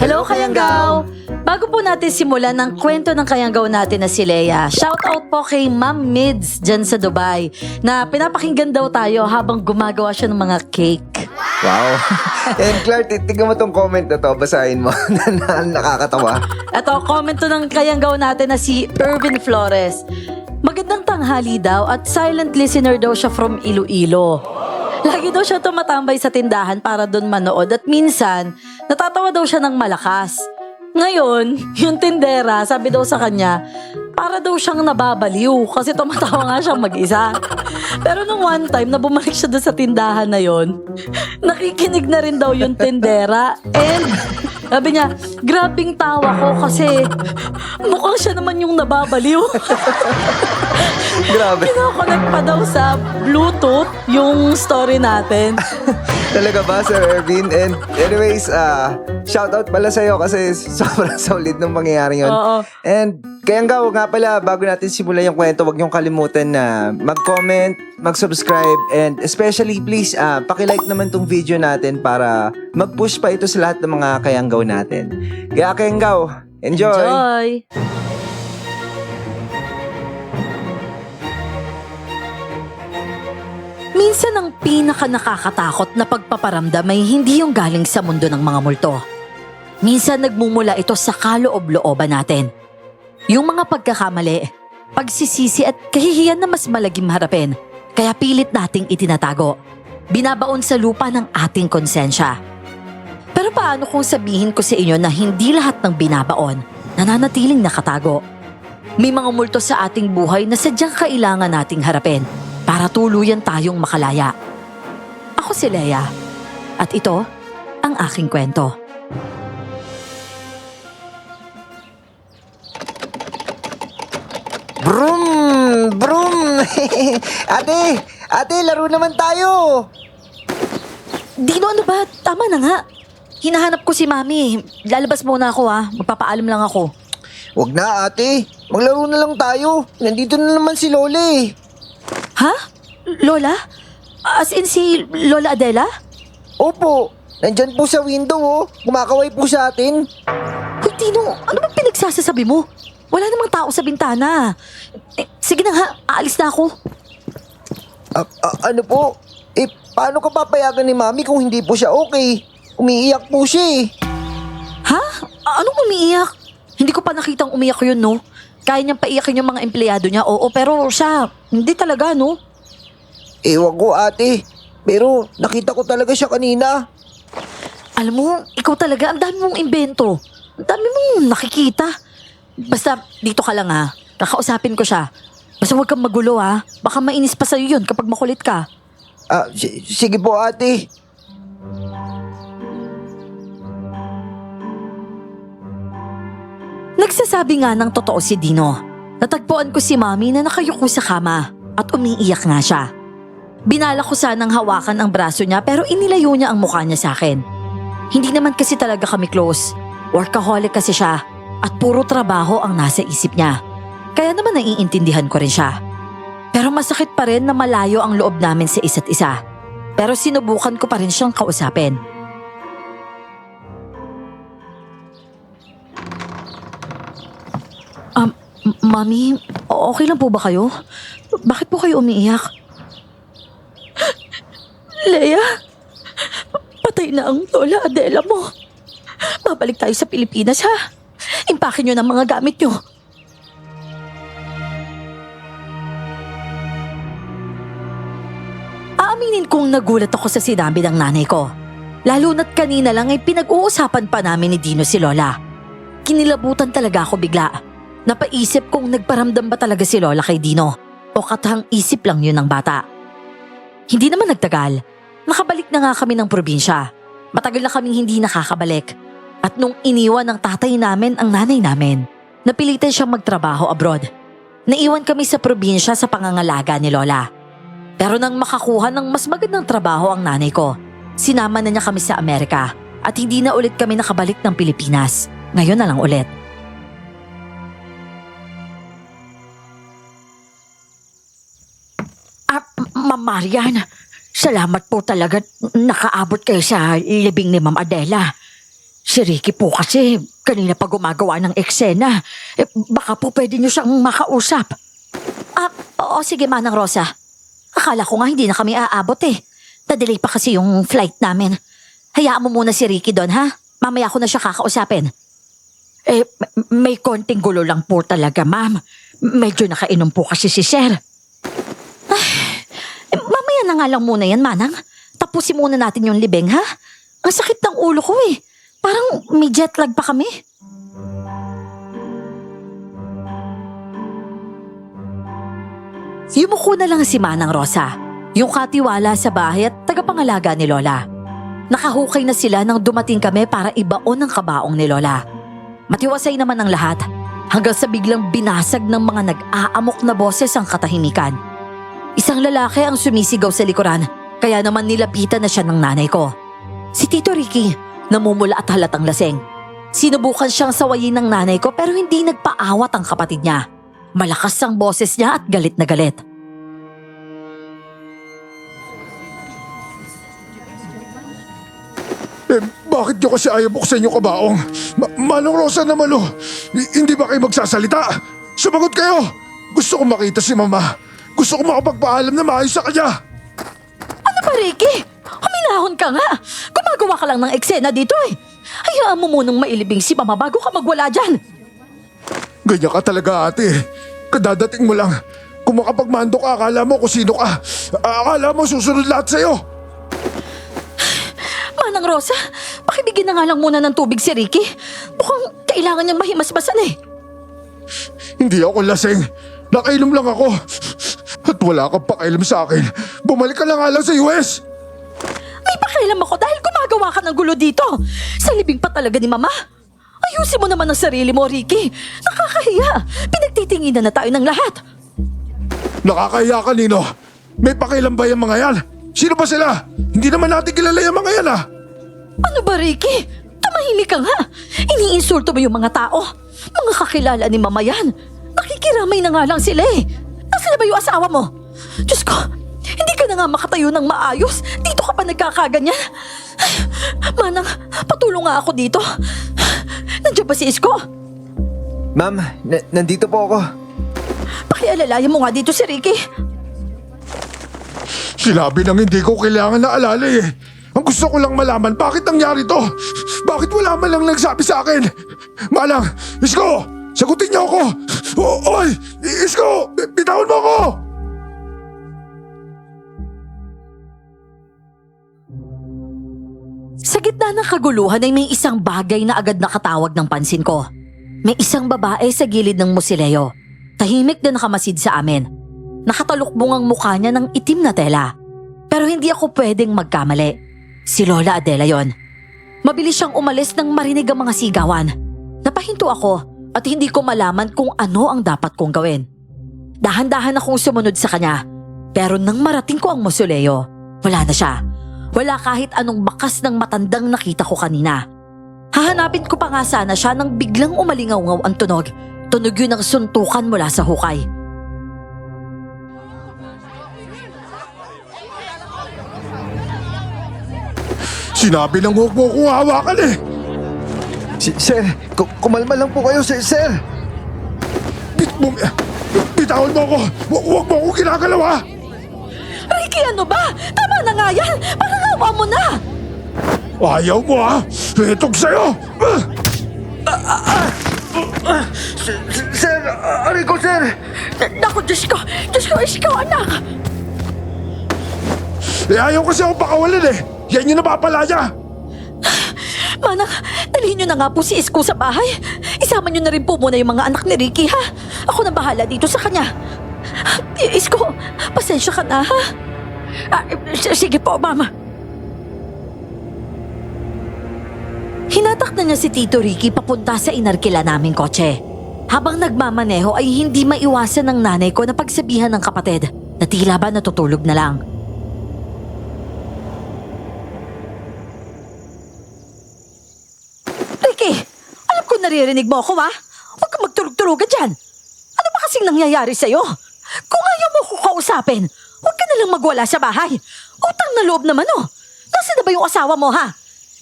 Hello, Kayanggaw! Bago po natin simulan ang kwento ng Kayanggaw natin na si Leia, shoutout po kay Ma'am Mids dyan sa Dubai na pinapakinggan daw tayo habang gumagawa siya ng mga cake. Wow. And Clark, tignan mo tong comment na to, basahin mo. Nakakatawa. Ito, comment to ng Kayanggaw natin na si Irvin Flores. Magandang tanghali daw at silent listener daw siya from Iloilo. Lagi daw siya tumatambay sa tindahan para doon manood at minsan, natatawa daw siya ng malakas. Ngayon, yung tindera, sabi daw sa kanya, para daw siyang nababaliw kasi tumatawa nga siyang mag-isa. Pero nung one time na bumalik siya doon sa tindahan na yon, nakikinig na rin daw yung tindera and sabi niya, grabing tawa ko kasi mukhang siya naman yung nababaliw. Grabe. Kino-connect pa daw sa Bluetooth yung story natin. Talaga ba, Sir Ervin? And anyways, shoutout pala sa'yo kasi sobrang solid nung mangyayari yun. Oo. And Kayanggaw, nga pala, bago natin simulan yung kwento, huwag niyong kalimutan na mag-comment, mag-subscribe, and especially please, pakilike naman tong video natin para mag-push pa ito sa lahat ng mga Kayanggaw natin. Kaya Kayanggaw, enjoy! Enjoy! Minsan ang pinaka-nakakatakot na pagpaparamdam ay hindi yung galing sa mundo ng mga multo. Minsan nagmumula ito sa kaloob-looban natin. Yung mga pagkakamali, pagsisisi at kahihiyan na mas malagim harapin, kaya pilit nating itinatago. Binabaon sa lupa ng ating konsensya. Pero paano kung sabihin ko sa inyo na hindi lahat ng binabaon nananatiling nakatago? May mga multo sa ating buhay na sadyang kailangan nating harapin para tuluyan tayong makalaya. Ako si Leia at ito ang aking kwento. Brum! Brum! Ate, laro naman tayo! Dino, ano ba? Tama na nga. Hinahanap ko si Mami. Lalabas muna ako ha. Magpapaalam lang ako. Wag na, ate. Maglaro na lang tayo. Nandito na naman si Lola eh. Ha? Lola? As in si Lola Adela? Opo, nandyan po sa window oh. Kumakaway po sa atin. Hoy Tino, ano ba pinagsasasabi mo? Wala namang tao sa bintana. Sige na nga, aalis na ako. Ano po? Paano ka papayagan ni Mami kung hindi po siya okay? Umiiyak po siya eh. Ha? Anong umiiyak? Hindi ko pa nakitang umiyak yun, no? Kaya niyang paiyakin yung mga empleyado niya, oo, pero siya, hindi talaga, no? Ewan ko ate, pero nakita ko talaga siya kanina. Alam mo, ikaw talaga, ang dami mong imbento. Ang dami mong nakikita. Basta, dito ka lang ha. Kakausapin ko siya. Basta huwag kang magulo ha. Baka mainis pa sa'yo yun kapag makulit ka. Sige po ate. Nagsasabi nga ng totoo si Dino. Natagpuan ko si Mami na nakayuko sa kama at umiiyak nga siya. Binala ko sanang hawakan ang braso niya pero inilayo niya ang mukha niya sa akin. Hindi naman kasi talaga kami close. Workaholic kasi siya at puro trabaho ang nasa isip niya. Kaya naman naiintindihan ko rin siya. Pero masakit pa rin na malayo ang loob namin sa isa't isa. Pero sinubukan ko pa rin siyang kausapin. Mami, okay lang po ba kayo? Bakit po kayo umiiyak? Leia, patay na ang Lola Adela mo. Babalik tayo sa Pilipinas ha. Impakin nyo ng mga gamit nyo. Aaminin kong nagulat ako sa sinabi ng nanay ko. Lalo na't kanina lang ay pinag-uusapan pa namin ni Dino si Lola. Kinilabutan talaga ako bigla. Napaisip kung nagparamdam ba talaga si Lola kay Dino o katang isip lang yun ng bata. Hindi naman nagtagal. Nakabalik na nga kami ng probinsya. Matagal na kaming hindi nakakabalik. At nung iniwan ng tatay namin ang nanay namin, napilitan siyang magtrabaho abroad. Naiwan kami sa probinsya sa pangangalaga ni Lola. Pero nang makakuha ng mas magandang trabaho ang nanay ko, sinama na niya kami sa Amerika at hindi na ulit kami nakabalik ng Pilipinas. Ngayon na lang ulit. Ma'am Marian, salamat po talaga nakaabot kayo sa libing ni Ma'am Adela. Si Ricky po kasi kanina pa gumagawa ng eksena. Baka po pwede niyo siyang makausap. Oo sige Manang Rosa. Akala ko nga hindi na kami aabot eh. Na-delay pa kasi yung flight namin. Hayaan mo muna si Ricky doon ha. Mamaya ko na siya kakausapin. May konting gulo lang po talaga ma'am. Medyo nakainom po kasi si Sir. Mamaya na nga lang muna yan Manang. Tapusin muna natin yung libing ha. Ang sakit ng ulo ko eh. Parang may jet lag pa kami. Yumuko na lang si Manang Rosa, yung katiwala sa bahay at tagapangalaga ni Lola. Nakahukay na sila nang dumating kami para ibaon ang kabaong ni Lola. Matiwasay naman ang lahat hanggang sa biglang binasag ng mga nag-aamok na boses ang katahimikan. Isang lalaki ang sumisigaw sa likuran kaya naman nilapitan na siya ng nanay ko. Si Tito Ricky, namumula at halatang lasing. Sinubukan siyang sawayin ng nanay ko pero hindi nagpaawat ang kapatid niya. Malakas ang boses niya at galit na galit. Bakit niyo kasi ayaw buksan yung kabaong? Manong Rosa naman oh. Hindi ba kayo magsasalita? Sumagot kayo! Gusto ko makita si Mama. Gusto ko makapagpaalam na maayos sa kanya. Ano ba Ricky? Huminahon ka nga. Gumagawa ka lang ng eksena dito eh. Hayaan mo munang mailibing si Mama bago ka magwala dyan. Ganyan ka talaga ate. Kadadating mo lang. Kung makapagmando ka, akala mo kung sino ka. Akala mo susunod lahat sa'yo. Manang Rosa, pakibigyan na nga lang muna ng tubig si Ricky. Mukhang kailangan niyang mahimasmasan eh. Hindi ako lasing. Nakainom lang ako. At wala kang pakailam sa akin. Bumalik ka lang nga lang sa US. May pakialam ako dahil gumagawa ka ng gulo dito. Sa libing pa talaga ni Mama. Ayusin mo naman ang sarili mo, Ricky. Nakakahiya. Pinagtitinginan na tayo ng lahat. Nakakahiya kanino? May pakialam ba yung mga yan? Sino ba sila? Hindi naman natin kilala yung mga yan ah. Ano ba, Ricky? Tumahimik ka nga. Iniinsulto mo yung mga tao. Mga kakilala ni Mama yan. Nakikiramay na nga lang sila eh. Nasaan na ba yung asawa mo? Diyos ko, hindi ka na nga makatayo ng maayos. Dito ka pa nagkakaganyan. Manang, patulong nga ako dito. Nandiyan ba si Isko? Ma'am, nandito po ako. Pakialalayan mo nga dito si Ricky. Sinabi nang hindi ko kailangan na alala eh. Ang gusto ko lang malaman, bakit nangyari to? Bakit wala man lang nagsabi sa akin? Malang, Isko! Sagutin niyo ako! Oy! Isko! Bitawan mo ako! Sa gitna ng kaguluhan ay may isang bagay na agad nakatawag ng pansin ko. May isang babae sa gilid ng musileo. Tahimik na nakamasid sa amin. Nakatalukbong ang mukha niya ng itim na tela. Pero hindi ako pwedeng magkamali. Si Lola Adela yon. Mabilis siyang umalis nang marinig ang mga sigawan. Napahinto ako at hindi ko malaman kung ano ang dapat kong gawin. Dahan-dahan akong sumunod sa kanya. Pero nang marating ko ang musileo, wala na siya. Wala kahit anong bakas ng matandang nakita ko kanina. Hahanapin ko pa nga sana siya nang biglang umalingaw-ngaw ang tunog. Tunog yun ng suntukan mula sa hukay. Sinabi ng huwag mo kong hawakan eh! Sir, kumalma lang po kayo, sir. Bitawan mo ako! Huwag mo akong ginagalaw ha! Ricky, ano ba? Tama na nga yan! Parang awa mo na! Ayaw mo ha! Itog sa'yo! Sir, aray ko, sir. Naku, Diyos ko, ikaw, anak! Ayaw kasi ako pakawalan eh! Yan yung napapalaya! Manang, dalhin niyo na nga po si Isko sa bahay. Isama niyo na rin po muna yung mga anak ni Ricky, ha? Ako na bahala dito sa kanya. Isko, pasensya ka na, ha? Sige po, Mama. Hinatak na niya si Tito Ricky papunta sa inarkila naming kotse. Habang nagmamaneho ay hindi maiwasan ng nanay ko na pagsabihan ng kapatid na tila ba natutulog na lang. Ricky, alam ko naririnig mo ako, ha? Huwag kang magtulog-tulugan dyan. Ano ba kasing nangyayari sa'yo? Kung ayaw mo ko kausapin, huwag ka na lang magwala sa bahay. Utang na loob naman, oh. Nasaan na ba yung asawa mo, ha?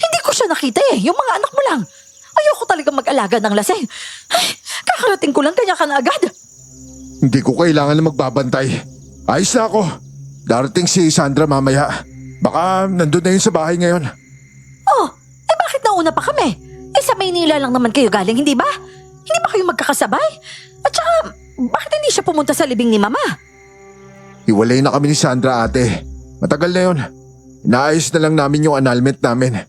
Hindi ko ko siya nakita yung mga anak mo lang. Ayoko talaga mag-alaga ng lasing. Ay, kakarating ko lang kanya ka na agad. Hindi ko kailangan na magbabantay. Ayos na ako. Darating si Sandra mamaya. Baka nandun na yun sa bahay ngayon. Oh, bakit nauna pa kami? Sa Maynila lang naman kayo galing, hindi ba? Hindi ba kayo magkakasabay? At saka, bakit hindi siya pumunta sa libing ni Mama? Hiwalay na kami ni Sandra, ate. Matagal na yun. Inaayos na lang namin yung annulment namin.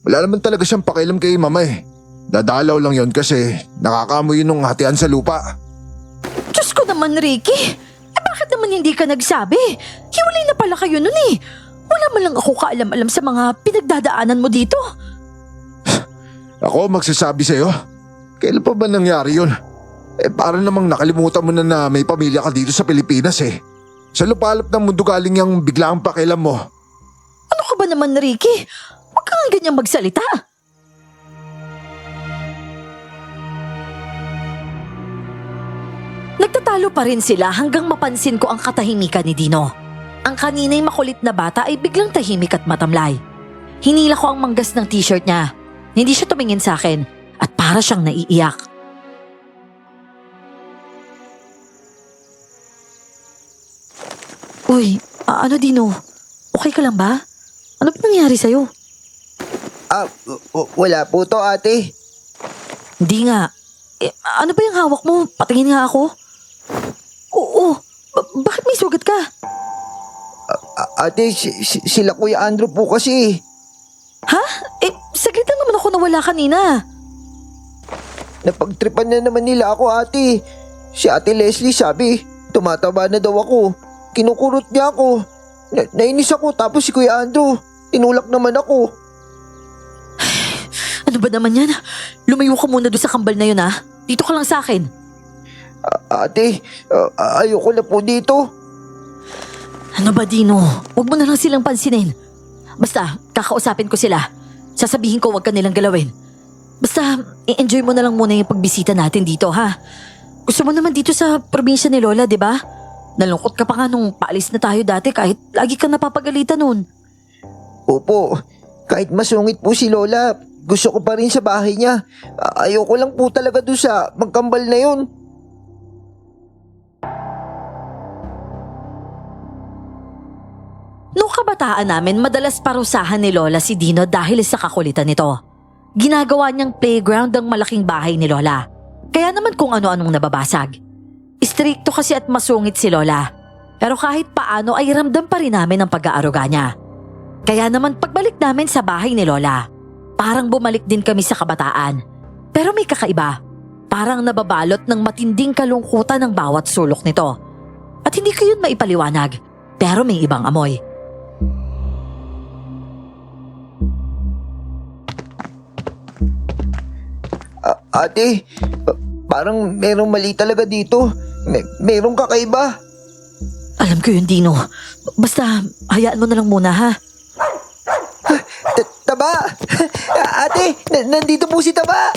Wala naman talaga siyang pakialam kay Mama eh. Dadalaw lang yon kasi nakakaamoy yun ng hatian sa lupa. Diyos ko naman, Ricky. Bakit naman hindi ka nagsabi? Hiwalay na pala kayo nun eh. Wala man lang ako kaalam-alam sa mga pinagdadaanan mo dito. Ako magsasabi sa'yo. Kailan pa ba nangyari yun? Para namang nakalimutan mo na may pamilya ka dito sa Pilipinas eh. Sa lupalop ng mundo galing yung biglaang pakialam mo. Ano ka ba naman, Ricky? Huwag kang ganyang magsalita. Nagtatalo pa rin sila hanggang mapansin ko ang katahimikan ni Dino. Ang kanina'y makulit na bata ay biglang tahimik at matamlay. Hinila ko ang manggas ng t-shirt niya. Hindi siya tumingin sa akin at para siyang naiiyak. Uy, ano Dino? Okay ka lang ba? Ano ba nangyari sa'yo? Wala po to, ate. Hindi nga. Ano ba yung hawak mo? Patingin nga ako. Oo. Bakit may sugat ka? Ate, sila Kuya Andrew po kasi. Ha? Saglit lang naman ako nawala kanina. Napagtripan na naman nila ako, ate. Si Ate Leslie sabi, tumataba na daw ako. Kinukurot niya ako. Nainis ako tapos si Kuya Andrew, tinulak naman ako. Ano ba naman yan? Lumayo ka muna doon sa kambal na yun Dito ka lang sa akin. Ate, ayoko na po dito. Ano ba Dino? Huwag mo na lang silang pansinin. Basta, kakausapin ko sila. Sasabihin ko huwag ka nilang galawin. Basta, i-enjoy mo na lang muna yung pagbisita natin dito, ha? Gusto mo naman dito sa probinsya ni Lola, di ba? Nalungkot ka pa nga nung paalis na tayo dati kahit lagi kang napapagalitan nun. Opo, kahit masungit po si Lola, gusto ko pa rin sa bahay niya. Ayoko lang po talaga doon sa magkambal na yun. Noong kabataan namin, madalas parusahan ni Lola si Dino dahil sa kakulitan nito. Ginagawa niyang playground ang malaking bahay ni Lola. Kaya naman kung ano-anong nababasag. Istrikto kasi at masungit si Lola. Pero kahit paano ay ramdam pa rin namin ang pag-aaruga niya. Kaya naman pagbalik namin sa bahay ni Lola, parang bumalik din kami sa kabataan. Pero may kakaiba. Parang nababalot ng matinding kalungkutan ng bawat sulok nito. At hindi ko yun maipaliwanag, pero may ibang amoy. Ate, parang merong mali talaga dito. Merong kakaiba. Alam ko yun, Dino. Basta, hayaan mo na lang muna, ha? Taba! Ate, nandito po si Taba!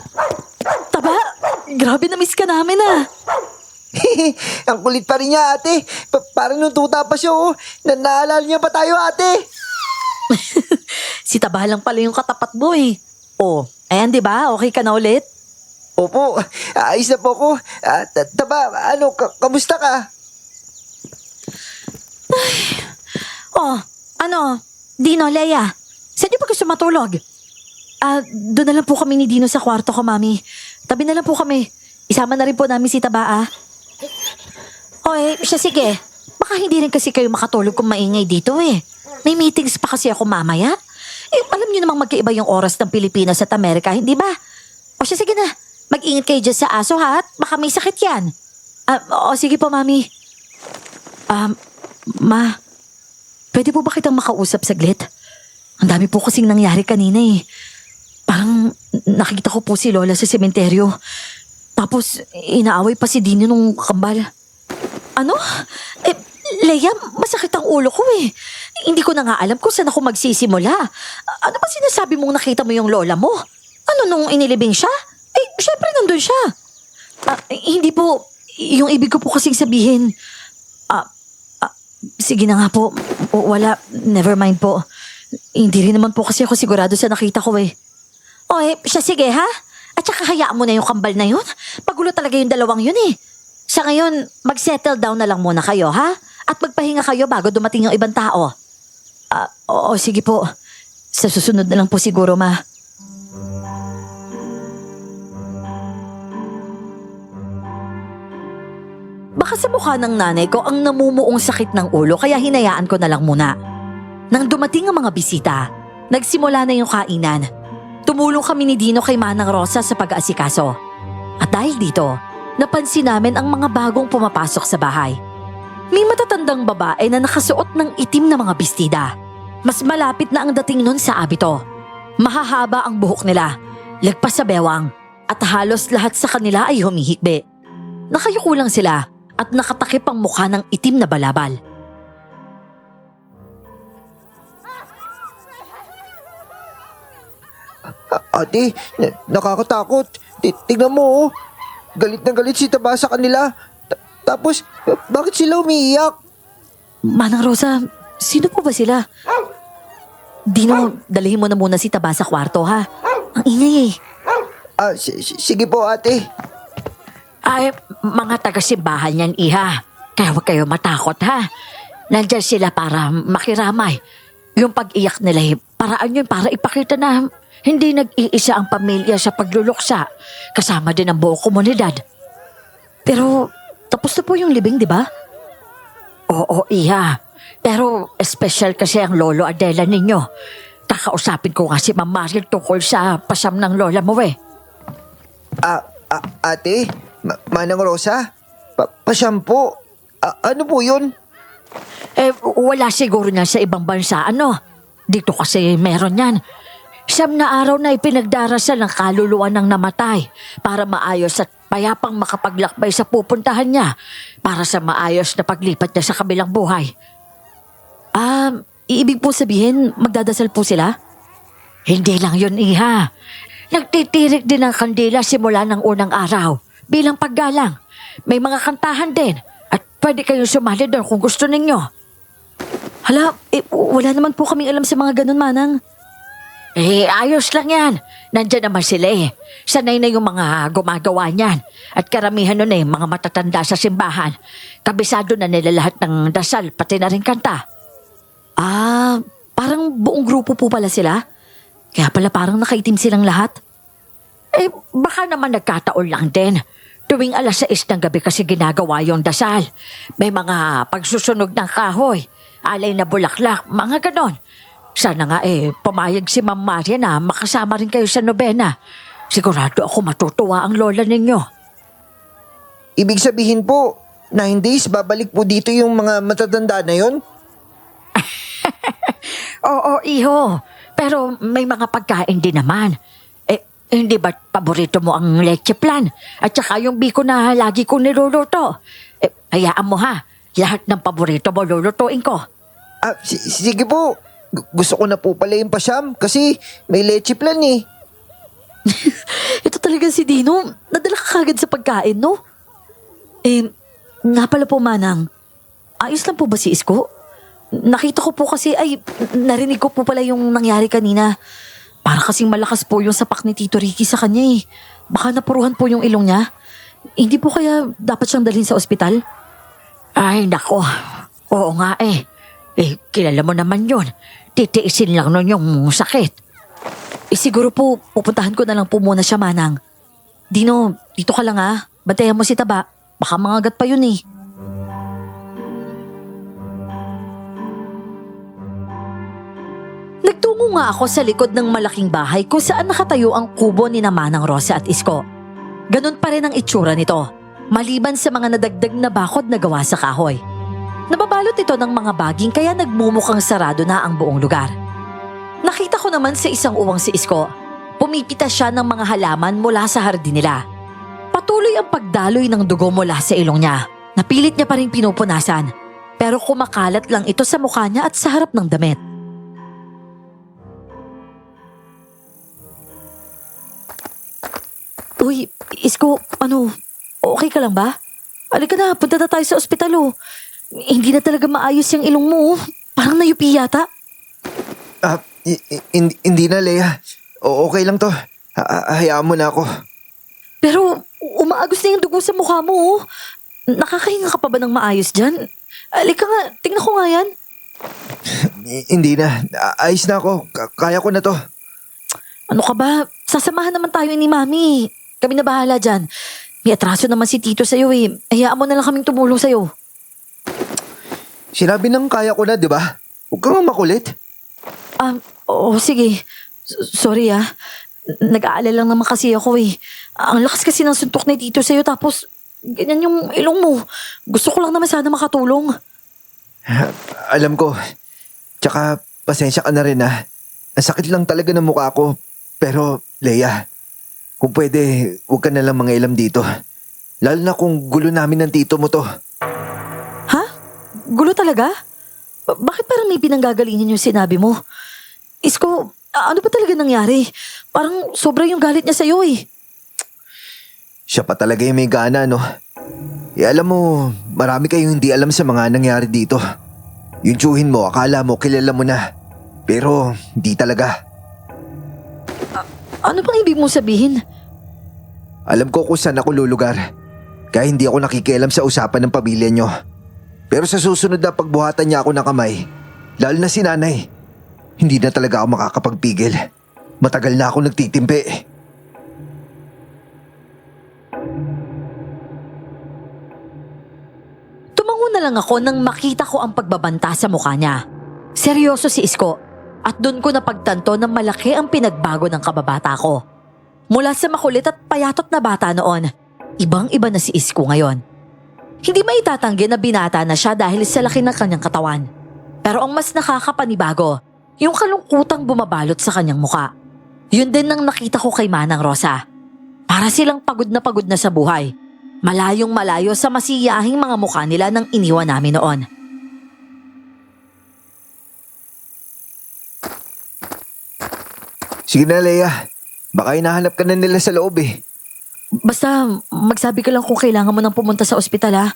Taba, grabe na miss ka namin, Ang kulit pa rin niya, ate. Parang nung tuta pa siya, oh. Naalala niya pa tayo, ate. Si Taba lang pala yung katapat mo, Oh, ayan, di ba? Okay ka na ulit? Opo, ayos na po ko. Taba, kamusta ka? Dino, Leia, saan niyo ba gusto matulog? Doon na lang po kami ni Dino sa kwarto ko, Mami. Tabi na lang po kami. Isama na rin po namin si Taba, siya sige. Baka hindi rin kasi kayo makatulog kung maingay dito, May meetings pa kasi ako mamaya. Alam niyo namang magkaiba yung oras ng Pilipinas at Amerika, hindi ba? Siya sige na. Mag-ingat kayo dyan sa aso, ha? At baka may sakit yan. Sige po, Mami. Ma, pwede po ba kitang makausap saglit? Ang dami po kasing nangyari kanina, Parang nakikita ko po si Lola sa sementeryo. Tapos, inaaway pa si Dino nung kambal. Ano? Leia, masakit ang ulo ko, Hindi ko na nga alam kung saan ako magsisimula. Ano ba sinasabi mong nakita mo yung lola mo? Ano nung inilibing siya? Syempre nandun siya. Hindi po, yung ibig ko po kasing sabihin. Sige na nga po. Wala, never mind po. Hindi rin naman po kasi ako sigurado sa nakita ko, Oy, siya sige ha? At saka hayaan mo na yung kambal na yun. Pagulo talaga yung dalawang yun eh. Sa ngayon, mag-settle down na lang muna kayo ha? At magpahinga kayo bago dumating yung ibang tao. Oo, sige po. Sa susunod na lang po siguro, ma. Baka sa mukha ng nanay ko ang namumuong sakit ng ulo kaya hinayaan ko na lang muna. Nang dumating ang mga bisita, nagsimula na yung kainan. Tumulong kami ni Dino kay Manang Rosa sa pag-aasikaso. At dahil dito, napansin namin ang mga bagong pumapasok sa bahay. May matatandang babae na nakasuot ng itim na mga bestida. Mas malapit na ang dating nun sa abito. Mahahaba ang buhok nila, lagpas sa bewang, at halos lahat sa kanila ay humihikbi. Nakayuko lang sila at nakatakip ang mukha ng itim na balabal. Ate, nakakatakot. Tignan mo, oh. Galit na galit si Taba sa kanila. Tapos, bakit sila umiiyak? Manang Rosa, sino po ba sila? Dino, dalhin mo na muna si Taba sa kwarto ha. Ang ingay eh. Sige po, ate. Ay, mga taga-simbahan yan, iha. Kaya huwag kayo matakot, ha? Nandyan sila para makiramay. Yung pag-iyak nila, paraan yun para ipakita na hindi nag-iisa ang pamilya sa pagluluksa. Kasama din ang buong komunidad. Pero, tapos na po yung libing, di ba? Oo, iha. Pero, special kasi ang lolo Adela ninyo. Kakausapin ko nga si Ma'am Mariel tungkol sa pasam ng lola mo, eh. Ate? Manang Rosa? Pasyampo? Ano po yun? Wala siguro niya sa ibang bansa, ano? Dito kasi meron yan. 9 na araw na ipinagdarasal ng kaluluwa ng namatay para maayos at payapang makapaglakbay sa pupuntahan niya para sa maayos na paglipat niya sa kabilang buhay. Iibig po sabihin, magdadasal po sila? Hindi lang yun, iha. Nagtitirik din ng kandila simula ng unang araw bilang paggalang. May mga kantahan din at pwede kayong sumali doon kung gusto ninyo. Hala, wala naman po kaming alam sa mga ganun, Manang. Ayos lang yan. Nandyan naman sila eh. Sanay na yung mga gumagawa niyan. At karamihan nun mga matatanda sa simbahan. Kabisado na nila lahat ng dasal, pati na rin kanta. Parang buong grupo po pala sila? Kaya pala parang nakaitim silang lahat? Baka naman nagkataon lang din. Tuwing 6:00 ng gabi kasi ginagawa yung dasal. May mga pagsusunog ng kahoy, alay na bulaklak, mga ganon. Sana nga pumayag si Ma'am Maria na makasama rin kayo sa nobena. Sigurado ako matutuwa ang lola ninyo. Ibig sabihin po, 9 days babalik po dito yung mga matatanda na yun? Oo, iho. Pero may mga pagkain din naman. Hindi ba paborito mo ang leche plan? At saka yung biko na lagi kong niluluto. Hayaan mo ha. Lahat ng paborito mo lulutuin ko. Sige po. Gusto ko na po pala yung pasyam kasi may leche plan eh. Ito talaga si Dino. Nadala ka kagad sa pagkain, no? Nga pala po, Manang. Ayos lang po ba si Isko? Nakita ko po kasi, narinig ko po pala yung nangyari kanina. Para kasing malakas po yung sapak ni Tito Ricky sa kanya eh. Baka napuruhan po yung ilong niya. Hindi po kaya dapat siyang dalhin sa ospital? Ay, nako. Oo nga eh. Kilala mo naman yun. Titiisin lang nun yung sakit. Siguro po, pupuntahan ko na lang po muna siya, Manang. Dino, dito ka lang ha. Bantayan mo si Taba. Baka mangagat pa yun eh. Nagtungo nga ako sa likod ng malaking bahay kung saan nakatayo ang kubo ni Manang Rosa at Isko. Ganon pa rin ang itsura nito, maliban sa mga nadagdag na bakod na gawa sa kahoy. Nababalot ito ng mga baging kaya nagmumukhang sarado na ang buong lugar. Nakita ko naman sa isang uwang si Isko. Pumipita siya ng mga halaman mula sa hardin nila. Patuloy ang pagdaloy ng dugo mula sa ilong niya. Napilit niya pa rin pinupunasan. Pero kumakalat lang ito sa mukha niya at sa harap ng damit. Uy, Isko, okay ka lang ba? Halika na, punta na tayo sa ospital oh. Hindi na talaga maayos yung ilong mo. Parang nayupi yata. Hindi na, Leia. Okay lang to. Hayaan mo na ako. Pero umaagos na yung dugo sa mukha mo, oh. Nakakahinga ka pa ba ng maayos dyan? Alika nga, tingnan ko nga yan. Hindi na. Ayos na ako. Kaya ko na to. Ano ka ba? Sasamahan naman tayo ni Mami. Kami na bahala dyan. May atraso naman si Tito sa'yo eh. Hayaan mo na lang kaming tumulong sa'yo. Sinabi nang kaya ko na, di ba? Huwag kang makulit. Oo, sige. Sorry ah. Nag-aalala lang naman kasi ako eh. Ang lakas kasi ng suntok ni Tito sa'yo tapos ganyan yung ilong mo. Gusto ko lang naman sana makatulong. Alam ko. Tsaka, pasensya ka na rin ah. Ang sakit lang talaga ng mukha ko. Pero, Leia, kung pwede, huwag ka na lang mangailam dito. Lalo na kung gulo namin ng tito mo to. Ha? Gulo talaga? Bakit parang may pinanggagalingan yung sinabi mo? Isko, ano ba talaga nangyari? Parang sobra yung galit niya sa'yo eh. Siya pa talaga yung may gana, no? Alam mo, marami kayong hindi alam sa mga nangyari dito. Yung tsuhin mo, akala mo, kilala mo na. Pero, hindi talaga. Ano bang ibig mong sabihin? Alam ko kung saan ako lulugar. Kaya hindi ako nakikialam sa usapan ng pamilya nyo. Pero sa susunod na pagbuhatan niya ako ng kamay, lalo na si nanay, hindi na talaga ako makakapagpigil. Matagal na ako nagtitimpi. Tumango na lang ako nang makita ko ang pagbabanta sa mukha niya. Seryoso si Isko at doon ko napagtanto na malaki ang pinagbago ng kababata ko. Mula sa makulit at payatot na bata noon, ibang-iba na si Isko ngayon. Hindi maitatanggi na binata na siya dahil sa laki ng kanyang katawan. Pero ang mas nakakapanibago, yung kalungkutang bumabalot sa kanyang muka. Yun din ang nakita ko kay Manang Rosa. Para silang pagod na sa buhay. Malayong malayo sa masiyahing mga mukha nila nang iniwan namin noon. Sige na, Leia. Baka hinahanap ka na nila sa loob eh. Basta magsabi ka lang kung kailangan mo nang pumunta sa ospital ha.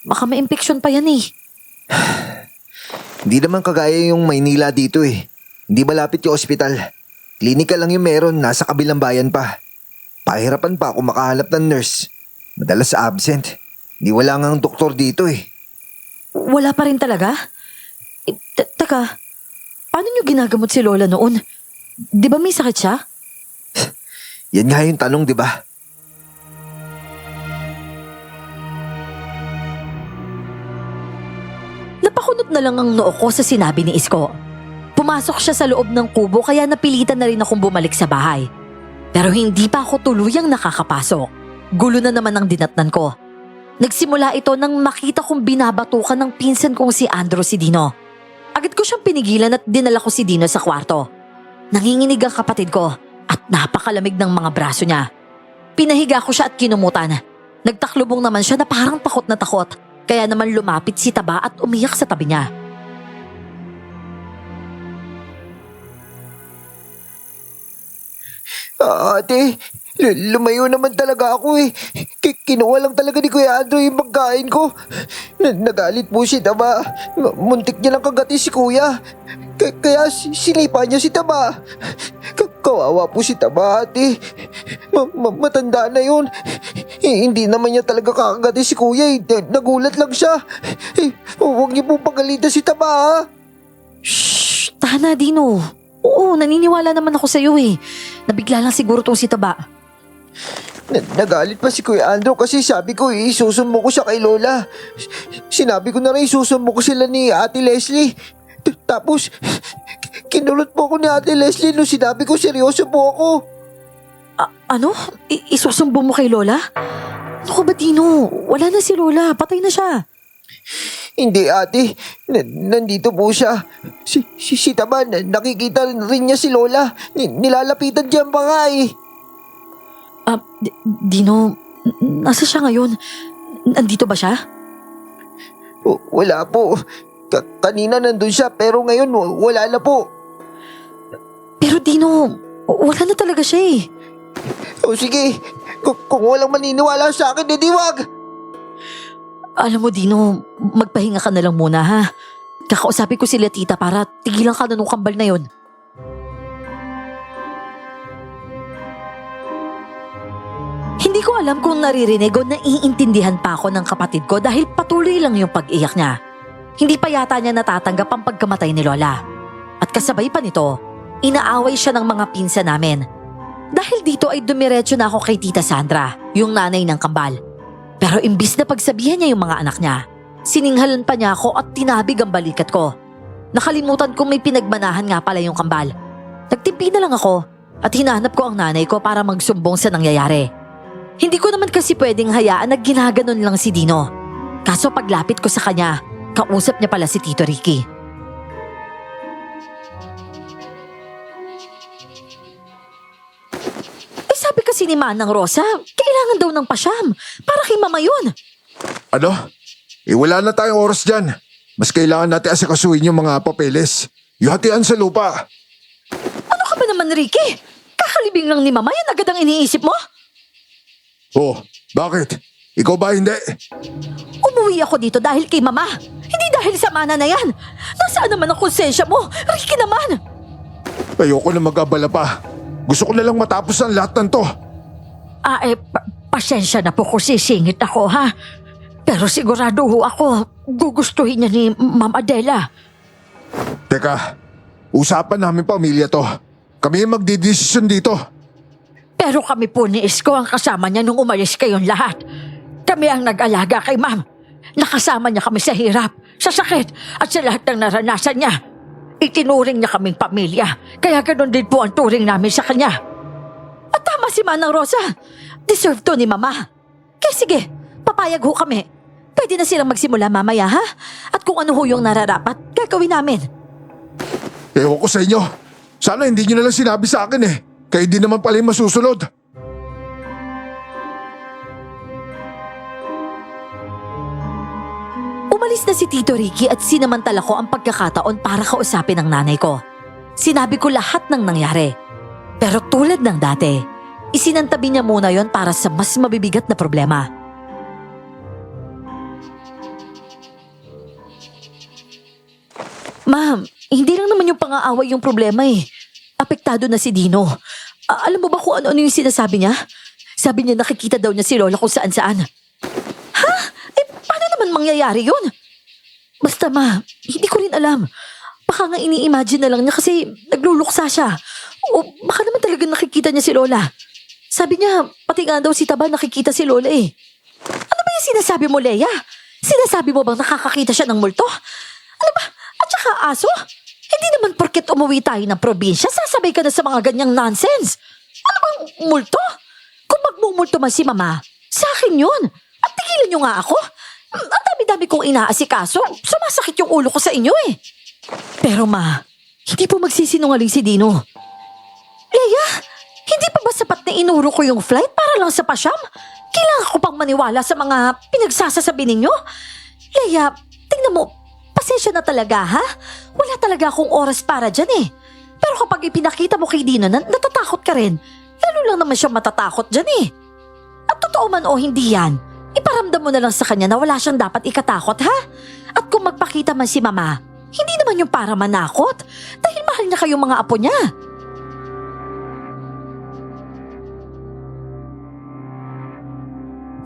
Baka may infeksyon pa yan eh. Hindi naman kagaya yung Maynila dito eh. Hindi malapit yung ospital. Klinika lang yung meron, nasa kabilang bayan pa. Pahirapan pa ako makahanap ng nurse. Madalas absent. Di wala nga ang doktor dito eh. Wala pa rin talaga? Taka, paano nyo ginagamot si Lola noon? Di ba may sakit siya? Yan nga yung tanong, di ba? Napakunot na lang ang noo ko sa sinabi ni Isko. Pumasok siya sa loob ng kubo kaya napilitan na rin akong bumalik sa bahay. Pero hindi pa ako tuluyang nakakapasok. Gulo na naman ang dinatnan ko. Nagsimula ito nang makita kong binabatukan ng pinsan kong si Andrew Dino. Agad ko siyang pinigilan at dinala ko si Dino sa kwarto. Nanginginig ang kapatid ko at napakalamig ng mga braso niya. Pinahiga ko siya at kinumutan. Nagtaklubong naman siya na parang takot na takot. Kaya naman lumapit si Taba at umiyak sa tabi niya. Ate, lumayo naman talaga ako eh. Kinuha lang talaga ni Kuya Andrew yung pagkain ko. Nagalit po si Taba. Muntik niya lang kagati si Kuya. Kaya sinipa niya si Taba. Kawawa po si Taba, ate. Matanda na yun. Hindi naman niya talaga kakagati si Kuya eh. Nagulat lang siya. Huwag niyo po pagalitan si Taba ha. Shhh! Tahan na, Dino. Oo, naniniwala naman ako sa'yo eh. Nabigla lang siguro tong si Taba. Nagalit pa si Kuya Andrew kasi sabi ko isusumbong ko siya kay Lola. Sinabi ko na rin isusumbong ko sila ni Ate Leslie. Tapos, kinulot po ako ni Ate Leslie nung sinabi ko seryoso po ako. Ano? Isusumbong mo kay Lola? Ano ka ba, Dino? Wala na si Lola. Patay na siya. Hindi ate, nandito po siya. Si Taba, nakikita rin niya si Lola. Nilalapitan diyan pa nga eh. Dino, nasa siya ngayon? Nandito ba siya? Wala po. Kanina nandun siya pero ngayon wala na po. Pero Dino, wala na talaga siya eh. O sige, kung walang maniniwala sa akin, edi wag. Alam mo, Dino, magpahinga ka na lang muna ha. Kakausapin ko sila tita para tigilan ka na nung kambal na yon. Hindi ko alam kung naririnig o naiintindihan pa ako ng kapatid ko dahil patuloy lang yung pag-iyak niya. Hindi pa yata niya natatanggap ang pagkamatay ni Lola. At kasabay pa nito, inaaway siya ng mga pinsa namin. Dahil dito ay dumiretso na ako kay Tita Sandra, yung nanay ng kambal. Pero imbis na pagsabihan niya yung mga anak niya, sininghalan pa niya ako at tinabig ang balikat ko. Nakalimutan kong may pinagmanahan nga pala yung kambal. Nagtimpi na lang ako at hinahanap ko ang nanay ko para magsumbong sa nangyayari. Hindi ko naman kasi pwedeng hayaan na ginaganon lang si Dino. Kaso paglapit ko sa kanya, kausap niya pala si Tito Ricky. Eh sabi kasi ni Manang Rosa, kailangan daw ng pasyam para kay Mama yun. Ano? Wala na tayong oras dyan. Mas kailangan natin asikasuhin yung mga papeles. Yung hatian sa lupa. Ano ka ba naman, Ricky? Kakalibing lang ni Mama, yan agad ang iniisip mo? Oh, bakit? Ikaw ba hindi? Umuwi ako dito dahil kay Mama. Hindi dahil sa mana na yan. Nasaan naman ang konsensya mo? Ricky naman! Ayoko na mag-abala pa. Gusto ko na lang matapos ang lahat ng to. Pasensya na po kung sisingit ako, ha? Pero sigurado ho ako, gugustuhin niya ni Ma'am Adela. Teka, usapan namin pamilya to. Kami yung magdidesisyon dito. Pero kami po ni Isko ang kasama niya nung umalis kayong lahat. Kami ang nag-alaga kay Ma'am. Nakasama niya kami sa hirap, sa sakit, at sa lahat ng naranasan niya. Itinuring niya kaming pamilya, kaya ganoon din po ang turing namin sa kanya. At tama si Manang Rosa. Deserve to ni Mama. Kaya sige, papayag ho kami. Pwede na silang magsimula mamaya, ha? At kung ano ho yung nararapat, gagawin namin. Ewan ko sa inyo. Sana hindi nyo na lang sinabi sa akin eh. Kaya di naman pala yung masusunod. Umalis na si Tito Ricky at sinamantala ko ang pagkakataon para kausapin ang nanay ko. Sinabi ko lahat ng nangyari. Pero tulad ng dati, isinantabi niya muna yon para sa mas mabibigat na problema. Ma'am, hindi lang naman yung pang-aaway yung problema eh. Apektado na si Dino. Alam mo ba kung ano-ano yung sinasabi niya? Sabi niya nakikita daw niya si Lola kung saan-saan. Ha? Eh, paano naman mangyayari yun? Basta ma, hindi ko rin alam. Baka nga ini-imagine na lang niya kasi nagluluksa siya. O baka naman talaga nakikita niya si Lola. Sabi niya, pati nga daw si Taba nakikita si Lola eh. Ano ba yung sinasabi mo, Leia? Sinasabi mo bang nakakakita siya ng multo? Ano ba? At saka aso? Hindi naman porket umuwi tayo ng probinsya, sasabay ka na sa mga ganyang nonsense. Ano bang multo? Kung magmumulto man si Mama, sa akin yun. At tigilan niyo nga ako. Ang dami-dami kong inaasikaso. Sumasakit yung ulo ko sa inyo eh. Pero ma, hindi po magsisinungaling si Dino. Leia, hindi pa ba sapat na inuro ko yung flight para lang sa pasyam? Kailangan ko pang maniwala sa mga pinagsasasabi ninyo? Leia, tingnan mo, pasensya na talaga ha? Wala talaga akong oras para dyan eh. Pero kapag ipinakita mo kay Dino na natatakot ka rin, lalo lang naman siya matatakot dyan eh. At totoo man o hindi yan, iparamdam mo na lang sa kanya na wala siyang dapat ikatakot ha? At kung magpakita man si Mama, hindi naman yung para manakot dahil mahal niya kayong mga apo niya.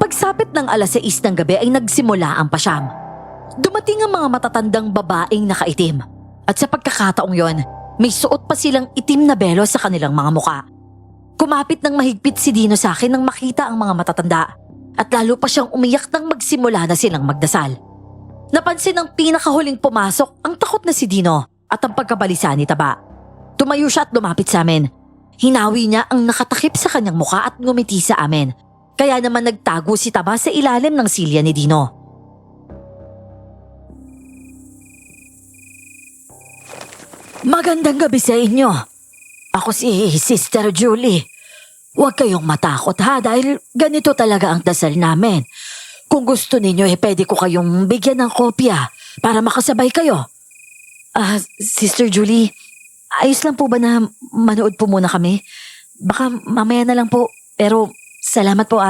Pagsapit ng 6:00 ng gabi ay nagsimula ang pasyam. Dumating ang mga matatandang babaeng nakaitim. At sa pagkakataong yon, may suot pa silang itim na belo sa kanilang mga muka. Kumapit ng mahigpit si Dino sa akin nang makita ang mga matatanda. At lalo pa siyang umiyak nang magsimula na silang magdasal. Napansin ng pinakahuling pumasok ang takot na si Dino at ang pagkabalisa ni Taba. Tumayo siya at lumapit sa amin. Hinawi niya ang nakatakip sa kanyang muka at ngumiti sa amin. Kaya naman nagtago si Taba sa ilalim ng silya ni Dino. Magandang gabi sa inyo. Ako si Sister Julie. Huwag kayong matakot ha dahil ganito talaga ang dasal namin. Kung gusto ninyo pwede ko kayong bigyan ng kopya para makasabay kayo. Sister Julie, ayos lang po ba na manood po muna kami? Baka mamaya na lang po, pero salamat po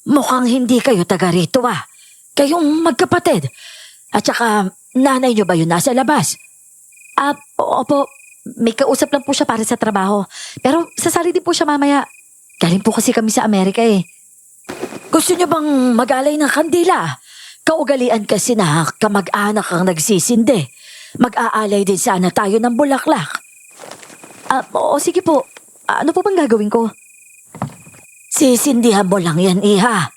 Mukhang hindi kayo taga rito Kayong magkapatid. At saka nanay niyo ba yun nasa labas? Opo, may kausap lang po siya para sa trabaho. Pero sasali din po siya mamaya. Galing po kasi kami sa Amerika eh. Gusto niyo bang mag-alay ng kandila? Kaugalian kasi na kamag-anak ang nagsisindi. Mag-aalay din sana tayo ng bulaklak. Oo, sige po. Ano po bang gagawin ko? Sisindihan mo lang yan, iha.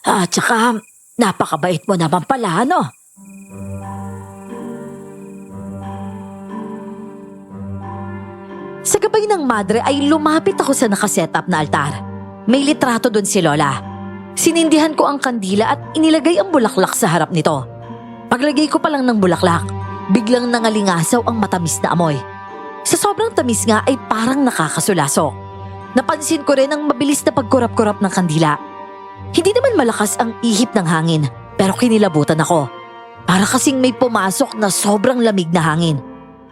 Tsaka, napakabait mo naman pala, ano? Sa gabay ng madre ay lumapit ako sa nakasetup na altar. May litrato doon si Lola. Sinindihan ko ang kandila at inilagay ang bulaklak sa harap nito. Paglagay ko pa lang ng bulaklak, biglang nangalingasaw ang matamis na amoy. Sa sobrang tamis nga ay parang nakakasulasok. Napansin ko rin ang mabilis na pagkurap-kurap ng kandila. Hindi naman malakas ang ihip ng hangin, pero kinilabutan ako. Para kasing may pumasok na sobrang lamig na hangin.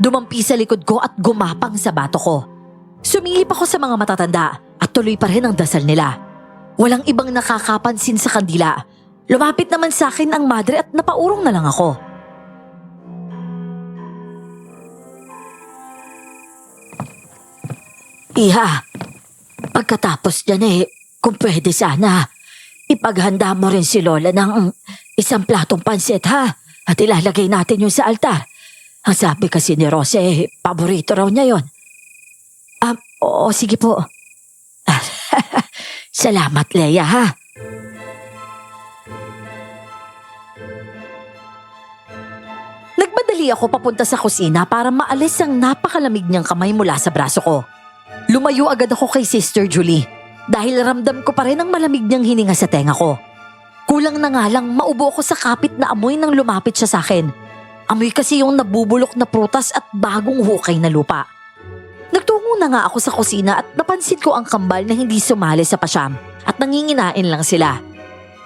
Dumampi sa likod ko at gumapang sa bato ko. Sumilip ako sa mga matatanda at tuloy pa rin ang dasal nila. Walang ibang nakakapansin sa kandila. Lumapit naman sa akin ang madre at napaurong na lang ako. Iha, pagkatapos niyan kung pwede sana, ipaghanda mo rin si Lola ng isang platong pansit ha, at ilalagay natin yun sa altar. Ang sabi kasi ni Rose, paborito raw niya yon. Oo, sige po. Salamat, Leia, ha? Nagmadali ako papunta sa kusina para maalis ang napakalamig niyang kamay mula sa braso ko. Lumayo agad ako kay Sister Julie dahil ramdam ko pa rin ang malamig niyang hininga sa tenga ko. Kulang na nga lang maubo ko sa kapit na amoy nang lumapit siya sa akin. Amoy kasi yung nabubulok na prutas at bagong hukay na lupa. Nagtungo na nga ako sa kusina at napansin ko ang kambal na hindi sumali sa pasyam at nanginginain lang sila.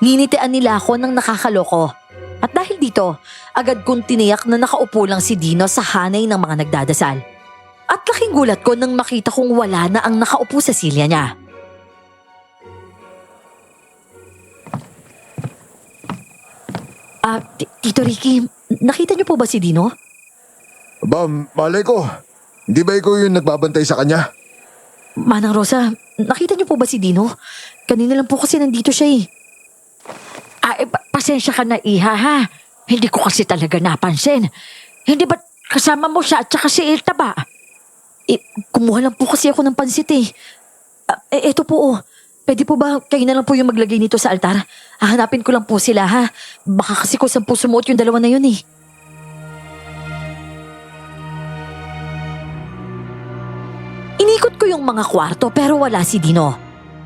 Ninitian nila ako ng nakakaloko. At dahil dito, agad kong tiniyak na nakaupo lang si Dino sa hanay ng mga nagdadasal. At laking gulat ko nang makita kong wala na ang nakaupo sa silya niya. Tito Ricky, nakita niyo po ba si Dino? Aba, malay ko. Hindi ba ikaw yung nagbabantay sa kanya? Manang Rosa, nakita niyo po ba si Dino? Kanina lang po kasi nandito siya eh. Pasensya ka na, iha ha. Hindi ko kasi talaga napansin. Hindi ba kasama mo siya at saka si Ilta ba? Kumuha lang po kasi ako ng pansit eh. Eto po oh. Pwede po ba kayo na lang po yung maglagay nito sa altar? Hahanapin ko lang po sila ha. Baka kasi ko saan po sumuot yung dalawa na yun eh. Inikot ko yung mga kwarto pero wala si Dino.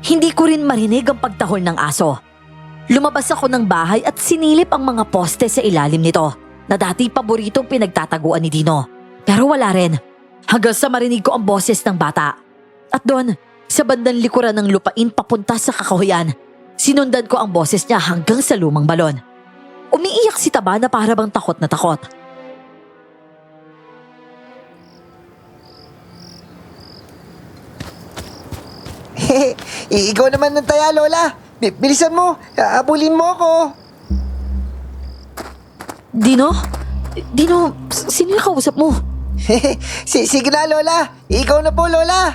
Hindi ko rin marinig ang pagtahol ng aso. Lumabas ako ng bahay at sinilip ang mga poste sa ilalim nito na dati paboritong pinagtataguan ni Dino. Pero wala rin. Hanggang sa marinig ko ang boses ng bata. At doon, sa bandang likuran ng lupain papunta sa kakahuyan, sinundan ko ang boses niya hanggang sa lumang balon. Umiiyak si Taba na para bang takot na takot. Ikaw naman ng taya, Lola. Bilisan mo. Abulin mo ako. Dino? Dino, sino yung kausap mo? Sige na, Lola. Ikaw na po, Lola.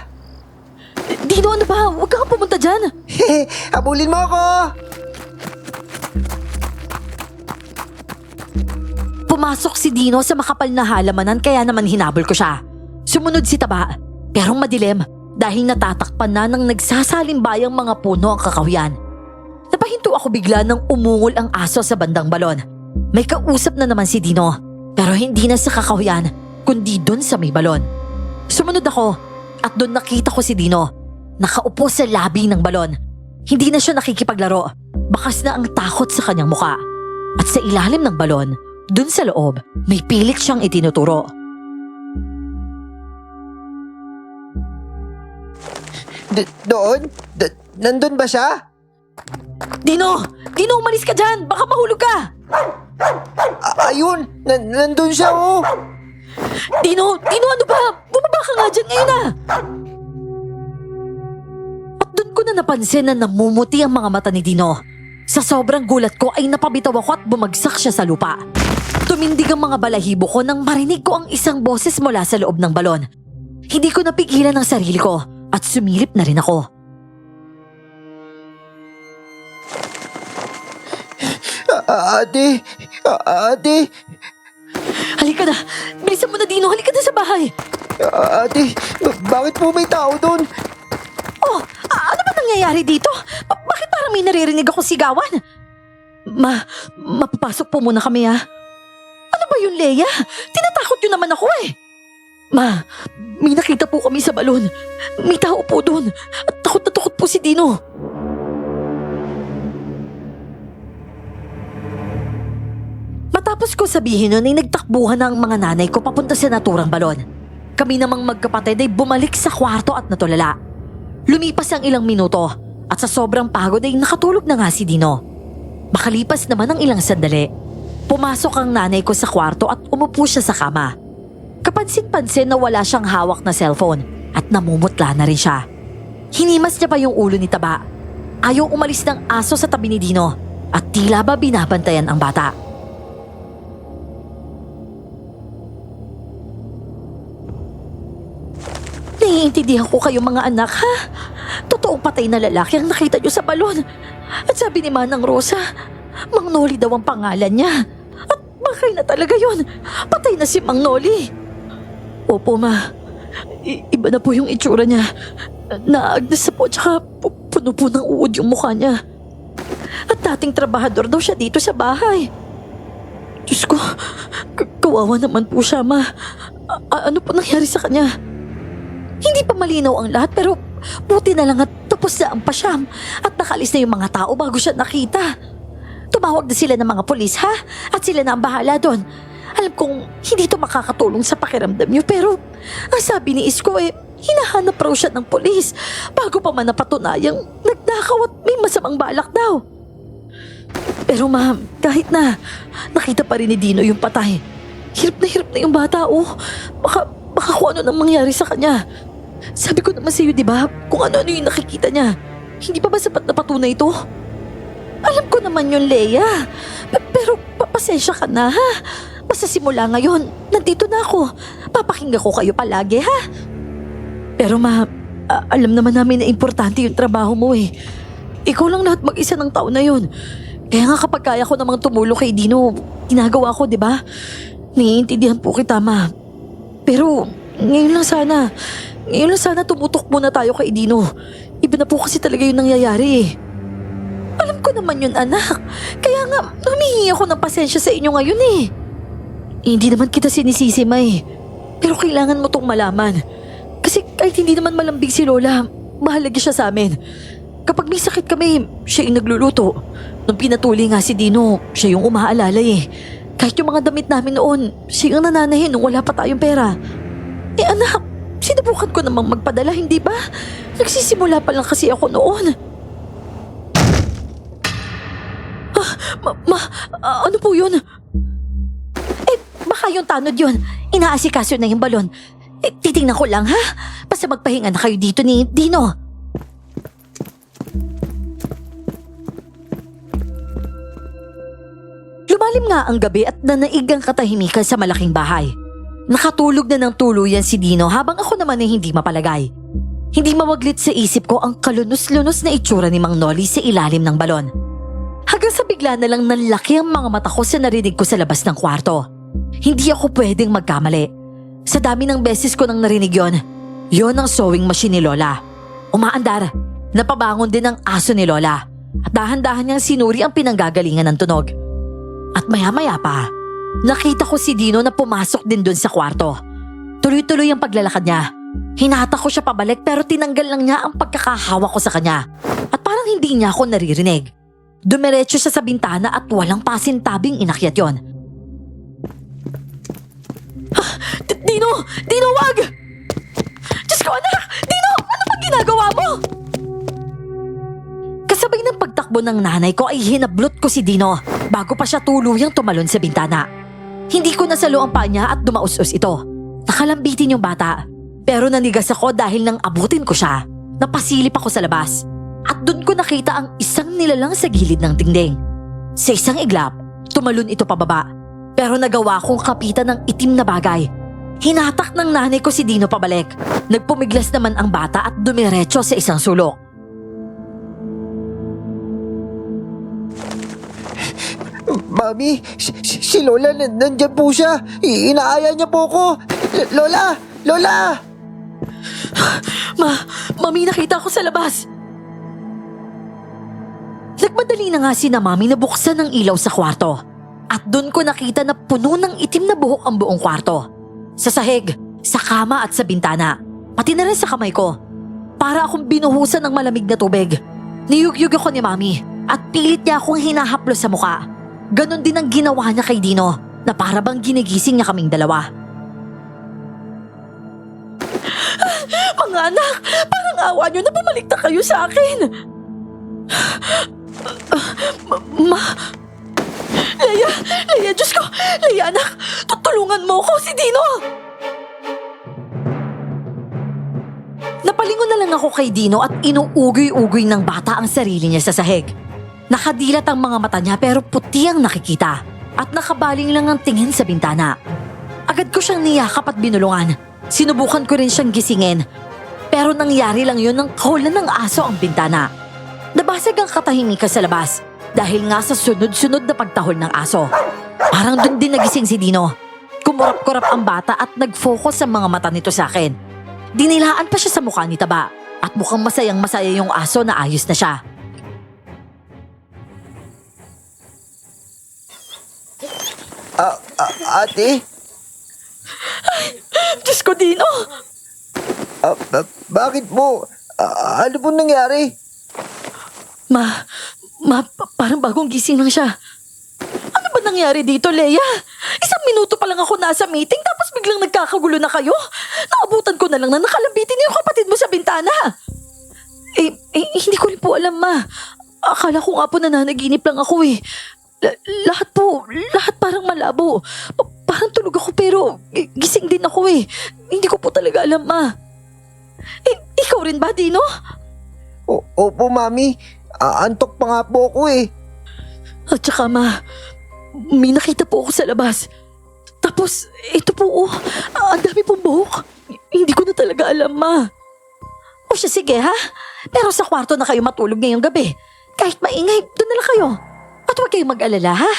Dino, ano ba? Huwag kang pumunta dyan. Abulin mo ako. Pumasok si Dino sa makapal na halamanan kaya naman hinabol ko siya. Sumunod si Taba, pero madilim dahil natatakpan na ng nagsasalimbay ang mga puno ang kakahuyan. Napahinto ako bigla nang umungol ang aso sa bandang balon. May kausap na naman si Dino, pero hindi na sa kakahuyan, kundi doon sa may balon. Sumunod ako at doon nakita ko si Dino. Nakaupo sa labi ng balon. Hindi na siya nakikipaglaro. Bakas na ang takot sa kanyang muka. At sa ilalim ng balon, doon sa loob, may pilik siyang itinuturo. Doon? Nandun ba siya? Dino! Dino, umalis ka dyan! Baka mahulog ka! Ayun! Nandun siya, oh! Dino! Dino, ano ba? Bumaba ka nga dyan ngayon ah! At doon ko na napansin na namumuti ang mga mata ni Dino. Sa sobrang gulat ko ay napabitaw ako at bumagsak siya sa lupa. Tumindig ang mga balahibo ko nang marinig ko ang isang boses mula sa loob ng balon. Hindi ko napigilan ang sarili ko at sumilip na rin ako. Ate! Ate! Halika na! Bilisan mo na, Dino! Halika na sa bahay! Ate! Bakit po may tao doon? Oh, ano ba nangyayari dito? Bakit parang may naririnig ako sigawan? Mapapasok po muna kami ha. Ano ba yun, Leia? Tinatakot yun naman ako eh. May nakita po kami sa balon. May tao po doon. At takot na takot po si Dino. Matapos ko sabihin nun ay nagtakbuhan ang mga nanay ko papunta sa naturang balon. Kami namang magkapatid ay bumalik sa kwarto at natulala. Lumipas ang ilang minuto at sa sobrang pagod ay nakatulog na nga si Dino. Makalipas naman ang ilang sandali, pumasok ang nanay ko sa kwarto at umupo siya sa kama. Kapansin-pansin na wala siyang hawak na cellphone at namumutla na rin siya. Hinimas niya pa yung ulo ni Taba. Ayaw umalis ng aso sa tabi ni Dino at tila ba binabantayan ang bata. Naiintindihan ko kayo mga anak ha. Totoong patay na lalaki ang nakita niyo sa balon. At sabi ni Manang Rosa, Mang Noli daw ang pangalan niya. At bakay na talaga yun. Patay na si Mang Noli. Opo ma, iba na po yung itsura niya. Naagdas na po tsaka puno po ng uod yung mukha niya. At dating trabahador daw siya dito sa bahay. Diyos ko, kawawa naman po siya ma. Ano po nangyari sa kanya? Hindi pa malinaw ang lahat pero buti na lang at tapos na ang pasyam at nakalis na yung mga tao bago siya nakita. Tumawag na sila ng mga pulis ha at sila na ang bahala doon. Alam kong hindi to makakatulong sa pakiramdam niyo pero ang sabi ni Isko hinahanap raw siya ng pulis bago pa man napatunayang nagnakaw at may masamang balak daw. Pero ma'am, kahit na nakita pa rin ni Dino yung patay, hirap na yung bata Baka kung ano nang mangyari sa kanya. Sabi ko naman sa iyo, di ba? Kung ano-ano yung nakikita niya. Hindi pa ba sapat na patunay ito? Alam ko naman yun, Leia. Pero pasensya ka na, ha? Basta simula ngayon, nandito na ako. Papakinggan ko kayo palagi, ha? Pero alam naman namin na importante yung trabaho mo eh. Ikaw lang lahat mag-isa ng taon na yun. Kaya nga kapag kaya ko namang tumulong kay Dino, ginagawa ko, di ba? Naiintindihan po kita, ma. Pero ngayon lang sana tumutok muna tayo kay Dino. Iba na po kasi talaga yung nangyayari eh. Alam ko naman yun anak. Kaya nga humihingi ako ng pasensya sa inyo ngayon eh. Hindi naman kita sinisisi ma eh. Pero kailangan mo tong malaman. Kasi kahit hindi naman malambing si Lola, mahalaga siya sa amin. Kapag may sakit kami, siya yung nagluluto. Nung pinatuli nga si Dino, siya yung umaalala eh. Kahit yung mga damit namin noon, siya yung nananahin nung wala pa tayong pera. Anak, sinubukan ko namang magpadala, hindi ba? Nagsisimula pa lang kasi ako noon. Ano po yun? Baka yung tanod yun. Inaasikaso na yung balon. Titingnan ko lang ha? Basta magpahinga na kayo dito ni Dino. Lumalim nga ang gabi at nanaig ang katahimikan sa malaking bahay. Nakatulog na ng tuluyan si Dino habang ako naman ay hindi mapalagay. Hindi mawaglit sa isip ko ang kalunos-lunos na itsura ni Mang Noli sa ilalim ng balon. Hanggang sa bigla na lang nanlaki ang mga mata ko sa narinig ko sa labas ng kwarto. Hindi ako pwedeng magkamali. Sa dami ng beses ko nang narinig yon ang sewing machine ni Lola. Umaandar, napabangon din ang aso ni Lola at dahan-dahan niyang sinuri ang pinanggagalingan ng tunog. At maya-maya pa, nakita ko si Dino na pumasok din dun sa kwarto. Tuloy-tuloy ang paglalakad niya. Hinata ko siya pabalik pero tinanggal lang niya ang pagkakahawa ko sa kanya. At parang hindi niya ako naririnig. Dumiretso siya sa bintana at walang pasintabing inakyat yon. Dino! Dino, wag! Diyos ko, anak! Dino! Ano pang ginagawa mo? Kasabay ng pagtakbo ng nanay ko ay hinablot ko si Dino bago pa siya tuluyang tumalon sa bintana. Hindi ko nasalo ang paa niya at dumaus-us ito. Nakalambitin yung bata. Pero nanigas ako dahil nang abutin ko siya. Napasilip ako sa labas. At doon ko nakita ang isang nilalang sa gilid ng dingding. Sa isang iglap, tumalon ito pababa. Pero nagawa kong kapitan ng itim na bagay. Hinatak ng nanay ko si Dino pabalik. Nagpumiglas naman ang bata at dumiretso sa isang sulok. Mami, si Lola nandyan po siya. Inaaya niya po ako. Lola! Lola! Mami, nakita ko sa labas. Nagmadali na nga si na Mami na buksan ang ilaw sa kwarto. At doon ko nakita na puno ng itim na buhok ang buong kwarto. Sa sahig, sa kama at sa bintana. Pati na rin sa kamay ko. Para akong binuhusan ng malamig na tubig. Niyugyug ako ni Mami at pilit niya akong hinahaplos sa muka. Ganon din ang ginawa niya kay Dino na para bang ginigising niya kaming dalawa. Mga anak, parang awa niyo na bumalik na kayo sa akin. Leia, Diyos ko, Leia anak, tutulungan mo ko si Dino. Napalingon na lang ako kay Dino at inuugoy-ugoy ng bata ang sarili niya sa sahig. Nakadilat ang mga mata niya pero puti ang nakikita at nakabaling lang ang tingin sa bintana. Agad ko siyang niyakap at binulungan. Sinubukan ko rin siyang gisingin. Pero nangyari lang yun nang kahulan ng aso ang bintana. Nabasag ang katahimikan sa labas dahil nga sa sunod-sunod na pagtahol ng aso. Parang dun din nagising si Dino. Kumurap-kurap ang bata at nag-focus ang mga mata nito sa akin. Dinilaan pa siya sa mukha ni Taba at mukhang masayang-masaya yung aso na ayos na siya. Ate? Diyos ko, Dino! Bakit po? Ano po nangyari? Parang bagong gising lang siya. Ano ba nangyari dito, Leia? Isang minuto pa lang ako nasa meeting tapos biglang nagkakagulo na kayo. Naabutan ko na lang na nakalabitin yung kapatid mo sa bintana. Hindi ko rin po alam, Ma. Akala ko nga po na nanaginip lang ako eh. Lahat parang malabo. Parang tulog ako pero gising din ako eh. Hindi ko po talaga alam, Ma. Ikaw rin ba, Dino? Opo, Mami. Antok pa nga po ako eh. At saka, Ma, may nakita po ako sa labas. Tapos, ito po, ang dami pong buhok. Hindi ko na talaga alam, Ma. O siya, sige ha. Pero sa kwarto na kayo matulog ngayong gabi. Kahit maingay, doon na lang kayo. At huwag kayong mag-alala, ha?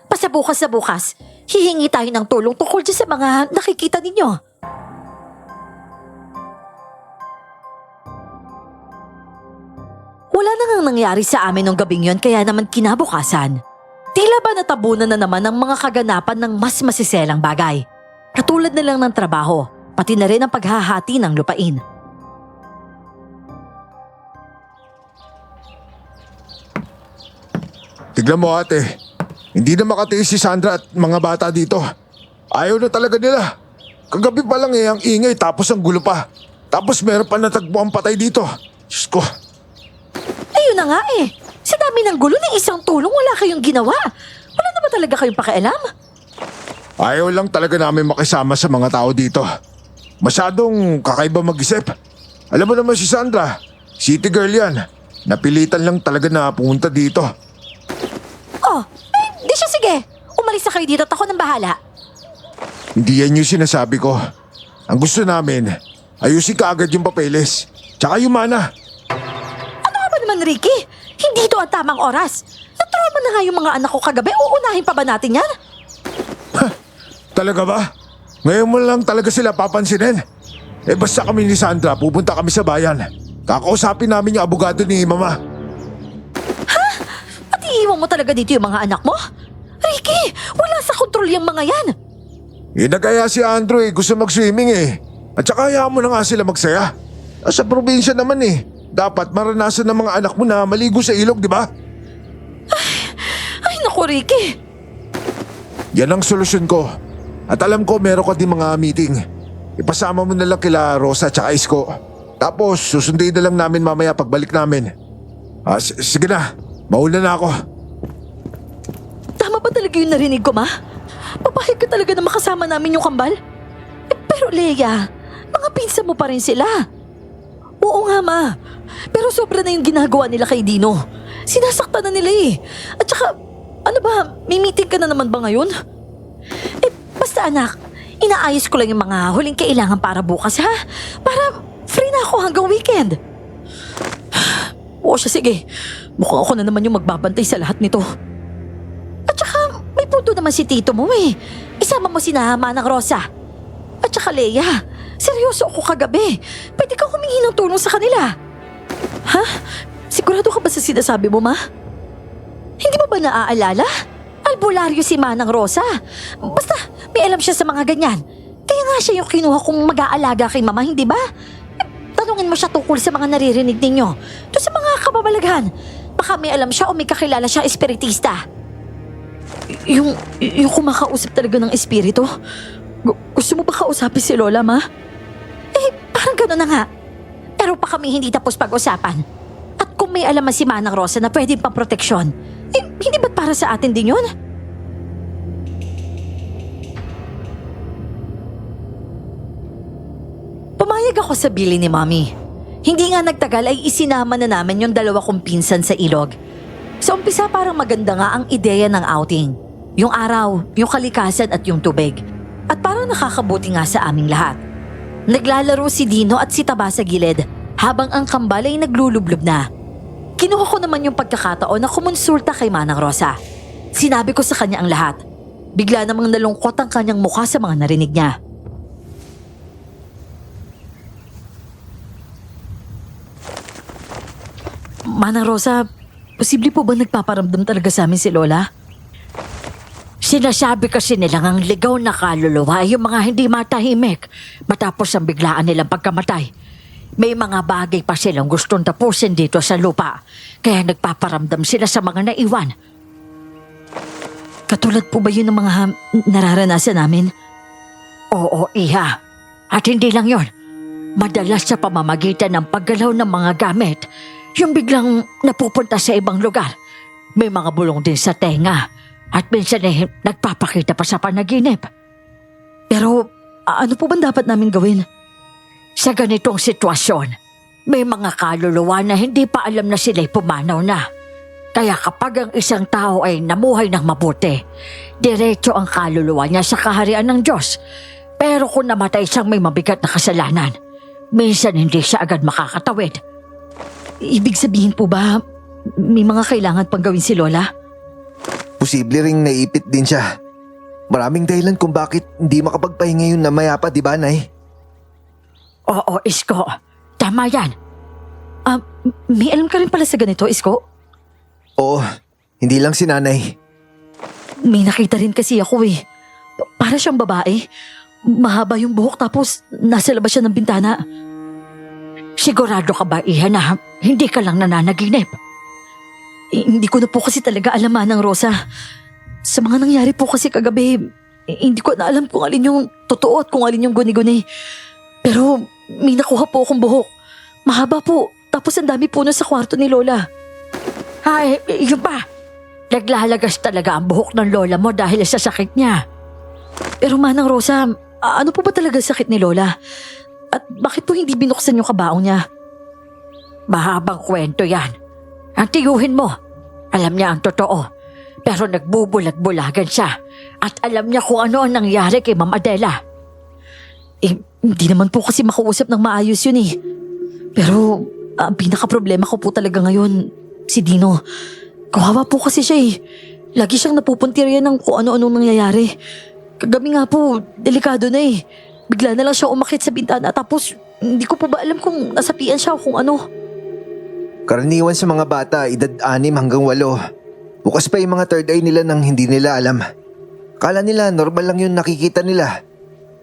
Basta bukas na bukas, hihingi tayo ng tulong tungkol dyan sa mga nakikita ninyo. Wala na ngang nangyari sa amin nung gabing yon kaya naman kinabukasan. Tila ba natabunan na naman ang mga kaganapan ng mas masiselang bagay. Katulad na lang ng trabaho, pati na rin ang paghahati ng lupain. Tignan mo ate, hindi na makatiis si Sandra at mga bata dito. Ayaw na talaga nila. Kagabi pa lang ang ingay tapos ang gulo pa. Tapos meron pa natagpo ang patay dito. Diyos ko. Ayun na nga eh. Sa dami ng gulo ng isang tulong wala kayong ginawa. Wala na ba talaga kayong pakialam? Ayaw lang talaga namin makisama sa mga tao dito. Masyadong kakaiba mag-isip. Alam mo naman si Sandra, city girl yan. Napilitan lang talaga na pumunta dito. Di siya sige. Umalis na kayo dito at ako nang bahala. Hindi yan yung sinasabi ko. Ang gusto namin, ayusin ka agad yung papeles. Tsaka yung mana. Ano ka ba naman, Ricky? Hindi ito ang tamang oras. Natulungan na nga yung mga anak ko kagabi. Uunahin pa ba natin yan? Talaga ba? Ngayon mo lang talaga sila papansinin. Basta kami ni Sandra, pupunta kami sa bayan. Kakausapin namin yung abogado ni Mama. Pati iiwan mo talaga dito yung mga anak mo? Ricky, wala sa kontrol yung mga yan. Nagaya si Andrew gusto mag-swimming At saka hayaan mo na nga sila magsaya. Sa probinsya naman Dapat maranasan ng mga anak mo na maligo sa ilog, di ba? Ay naku, Ricky. Yan ang solusyon ko. At alam ko meron ka din mga meeting. Ipasama mo na lang kila Rosa at Isko. Tapos susunduin na lang namin mamaya pagbalik namin. Sige na, mauna na ako. Tama ba talaga yung narinig ko, Ma? Papayag ka talaga na makasama namin yung kambal? Pero Leia, mga pinsan mo pa rin sila. Oo nga, Ma. Pero sobra na yung ginagawa nila kay Dino. Sinasaktan na nila At saka, ano ba, may meeting ka na naman ba ngayon? Basta anak, Inaayos ko lang yung mga huling kailangan para bukas, ha? Para free na ako hanggang weekend. O siya, sige. Mukhang ako na naman yung magbabantay sa lahat nito. At saka, may punto naman si tito mo eh. Isama mo si Manang Rosa. At saka Leia, seryoso ako kagabi. Pwede kang humingi ng tulong sa kanila. Ha? Sigurado ka ba sa sinasabi mo, ma? Hindi mo ba naaalala? Albularyo si Manang Rosa. Basta, may alam siya sa mga ganyan. Kaya nga siya yung kinuha kong mag-aalaga kay mama, hindi ba? Tanungin mo siya tungkol sa mga naririnig ninyo. Doon sa mga kababalaghan. Baka may alam siya o may kakilala siyang espiritista. Yung kumakausap talaga ng espiritu? Gusto mo ba kausapin si Lola, ma? Parang gano'n na nga. Pero pa kami hindi tapos pag-usapan. At kung may alam si Manang Rosa na pwedeng pang-proteksyon, hindi ba't para sa atin din yun? Pumayag ako sa bili ni Mommy. Hindi nga nagtagal ay isinama na namin yung dalawa kong pinsan sa ilog. Sa umpisa parang maganda nga ang ideya ng outing. Yung araw, yung kalikasan at yung tubig. At parang nakakabuti nga sa aming lahat. Naglalaro si Dino at si Taba sa gilid habang ang kambal ay naglulublob na. Kinuha ko naman yung pagkakataon na kumonsulta kay Manang Rosa. Sinabi ko sa kanya ang lahat. Bigla namang nalungkot ang kanyang mukha sa mga narinig niya. Manang Rosa, posible po ba nagpaparamdam talaga sa amin si Lola? Sinasabi kasi nilang ang ligaw na kaluluwa ay yung mga hindi matahimik matapos ang biglaan nilang pagkamatay. May mga bagay pa silang gustong tapusin dito sa lupa, kaya nagpaparamdam sila sa mga naiwan. Katulad po ba yun ng mga nararanasan namin? Oo, Iha. At hindi lang yon. Madalas sa pamamagitan ng paggalaw ng mga gamit, yung biglang napupunta sa ibang lugar. May mga bulong din sa tenga at minsan nagpapakita pa sa panaginip. Pero ano po ba dapat namin gawin? Sa ganitong sitwasyon, may mga kaluluwa na hindi pa alam na sila'y pumanaw na. Kaya kapag ang isang tao ay namuhay ng mabuti, diretso ang kaluluwa niya sa kaharian ng Diyos. Pero kung namatay siyang may mabigat na kasalanan, minsan hindi siya agad makakatawid. Ibig sabihin po ba, may mga kailangan pang gawin si Lola? Posible ring naipit din siya. Maraming dahilan kung bakit hindi makapagpahinga yun na mayapa, di ba, Nay? Oo, Isko. Tama yan. May alam ka rin pala sa ganito, Isko? Oo, hindi lang si Nanay. May nakita rin kasi ako eh. Para siyang babae. Mahaba yung buhok tapos nasa labas siya ng bintana. Sigurado ka ba, Iha, na hindi ka lang nananaginip? Hindi ko na po kasi talaga alam, Manang Rosa. Sa mga nangyari po kasi kagabi, hindi ko na alam kung alin yung totoo at kung alin yung guni-guni. Pero may nakuha po akong buhok. Mahaba po, tapos ang dami po na sa kwarto ni Lola. Ay, yun pa. Naglalagas talaga ang buhok ng Lola mo dahil sa sakit niya. Pero Manang Rosa, ano po ba talaga sakit ni Lola? At bakit po hindi binuksan yung kabaong niya? Mahabang kwento yan. Ang tiyuhin mo, alam niya ang totoo. Pero nagbubulag-bulagan siya. At alam niya kung ano ang nangyari kay Ma'am Adela. Hindi naman po kasi makausap ng maayos yun eh. Pero ang pinaka-problema ko po talaga ngayon, si Dino. Kawawa po kasi siya eh. Lagi siyang napupuntirya ng kung ano-anong nangyayari. Kagabi nga po, delikado na eh. Bigla na lang siya umakit sa bintana tapos hindi ko po ba alam kung nasapian siya o kung ano. Karaniwan sa mga bata, edad 6 hanggang 8. Bukas pa yung mga third eye nila nang hindi nila alam. Kala nila normal lang yun nakikita nila.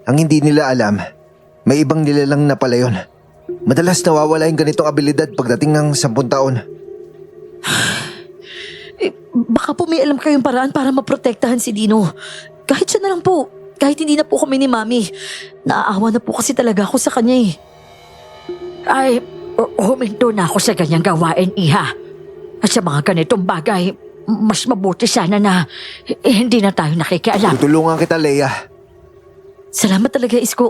Ang hindi nila alam, may ibang nilalang na pala yun. Madalas nawawala yung ganitong abilidad pagdating ng 10 taon. Baka po may alam kayong paraan para maprotektahan si Dino. Kahit siya na lang po. Kahit hindi na po kami ni Mami. Naaawa na po kasi talaga ako sa kanya eh. Ay, huminto na ako sa ganyang gawain, Iha. At sa mga ganitong bagay, mas mabuti sana na hindi na tayo nakikialam. Tutulungan kita, Leia. Salamat talaga, Isko.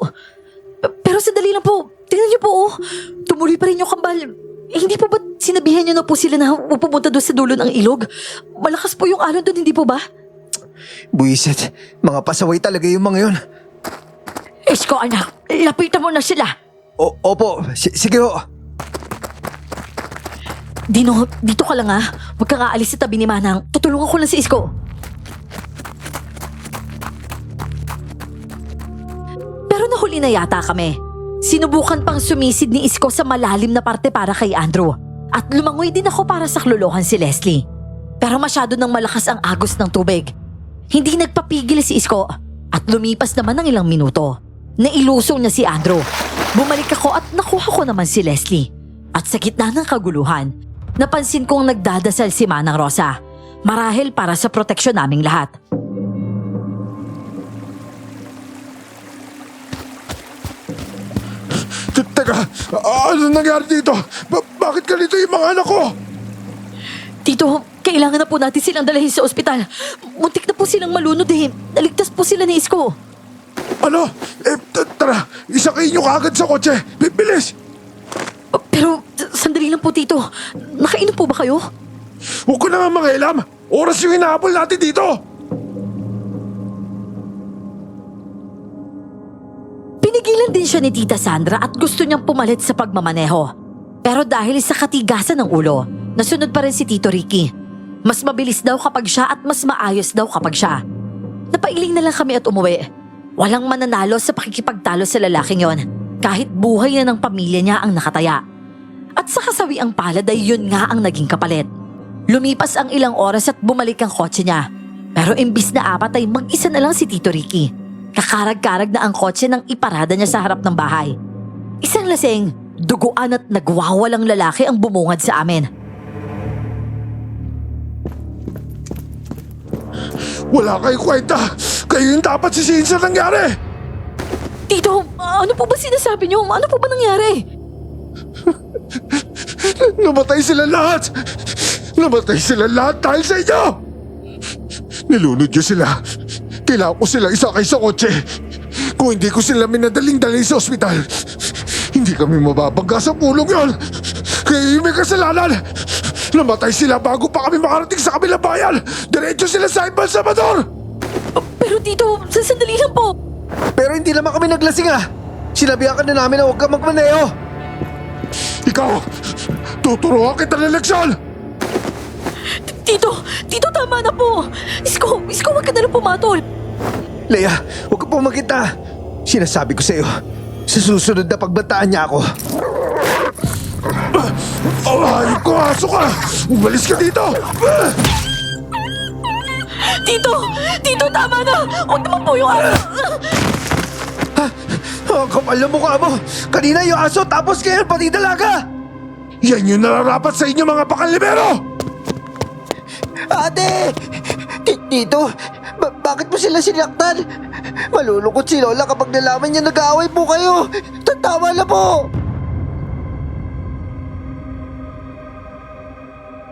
Pero sandali lang po. Tingnan niyo po, oh. Tumuloy pa rin yung kambal. Hindi po ba sinabihan niyo na po sila na pupunta doon sa dulo ng ilog? Malakas po yung alon doon, hindi po ba? Buisit, mga pasaway talaga yung mga yun. Isko anak, lapitan mo na sila. Opo, sige ho. Dino, dito ka lang ha. Huwag kang aalis sa tabi ni Manang. Tutulungan ko lang si Isko. Pero nahuli na yata kami. Sinubukan pang sumisid ni Isko sa malalim na parte para kay Andrew. At lumangoy din ako para sa kluluhan si Leslie. Pero masyado nang malakas ang agos ng tubig. Hindi nagpapigil si Isko. At lumipas naman ng ilang minuto. Nailusong niya si Andrew. Bumalik ako at nakuha ko naman si Leslie. At sa gitna ng kaguluhan, napansin kong nagdadasal si Manang Rosa. Marahil para sa proteksyon naming lahat. Teka, ano nangyari dito? Bakit ganito yung mga anak ko? Tito, kailangan na po natin silang dalhin sa ospital. Muntik na po silang malunod eh. Naligtas po sila ni Isko. Ano? Tara, isakay nyo kaagad sa kotse. Bilis! Pero, sandali lang po Tito. Nakainom po ba kayo? Huwag ko na nga mangialam. Oras yung hinahabol natin dito. Pinigilan din siya ni Tita Sandra at gusto niyang pumalit sa pagmamaneho. Pero dahil sa katigasan ng ulo, nasunod pa rin si Tito Ricky. Mas mabilis daw kapag siya at mas maayos daw kapag siya. Napailing na lang kami at umuwi. Walang mananalo sa pakikipagtalo sa lalaking yon, kahit buhay na ng pamilya niya ang nakataya. At sa kasawiang palad ay yun nga ang naging kapalit. Lumipas ang ilang oras at bumalik ang kotse niya. Pero imbis na apat ay mag-isa na lang si Tito Ricky. Kakarag-karag na ang kotse nang iparada niya sa harap ng bahay. Isang lasing, duguan at nagwawalang lalaki ang bumungad sa amin. Wala kayo kwenta. Kayo yung dapat sisihin sa nangyari. Tito, ano po ba sinasabi niyo? Ano po ba nangyari? Namatay sila lahat. Namatay sila lahat dahil sa inyo. Nilunod niyo sila. Kailangan ko sila isakay sa kotse. Kung hindi ko sila minadaling-daling sa ospital, hindi kami mababangga sa pulong yon. Kaya yung may kasalanan. Namatay sila bago pa kami makarating sa kabilang bayan. Diretso sila sa Ibang Salvador. Pero Tito, sandali lang po. Pero hindi naman kami naglasing ah. Sinabihan ka na namin na huwag kang magmaneho. Ikaw, tuturuan kita ng leksyon. Tito, tama na po. Isko, wag ka na lang pumatol. Leia, huwag ka pong magkita. Sinasabi ko sa iyo, sa susunod na pagbataan niya ako. Hayop ko, aso ka! Umalis ka dito! Tito, tama na. Huwag naman po yung aso. Ang kapal na mukha mo. Kanina yung aso tapos ngayon pati dalaga. Yan yung nararapat sa inyo mga pakalibero! Ate! Tito, bakit mo sila sinaktan? Malulungkot si Lola kapag nalaman niya nag-aaway po kayo. Tatawa na po.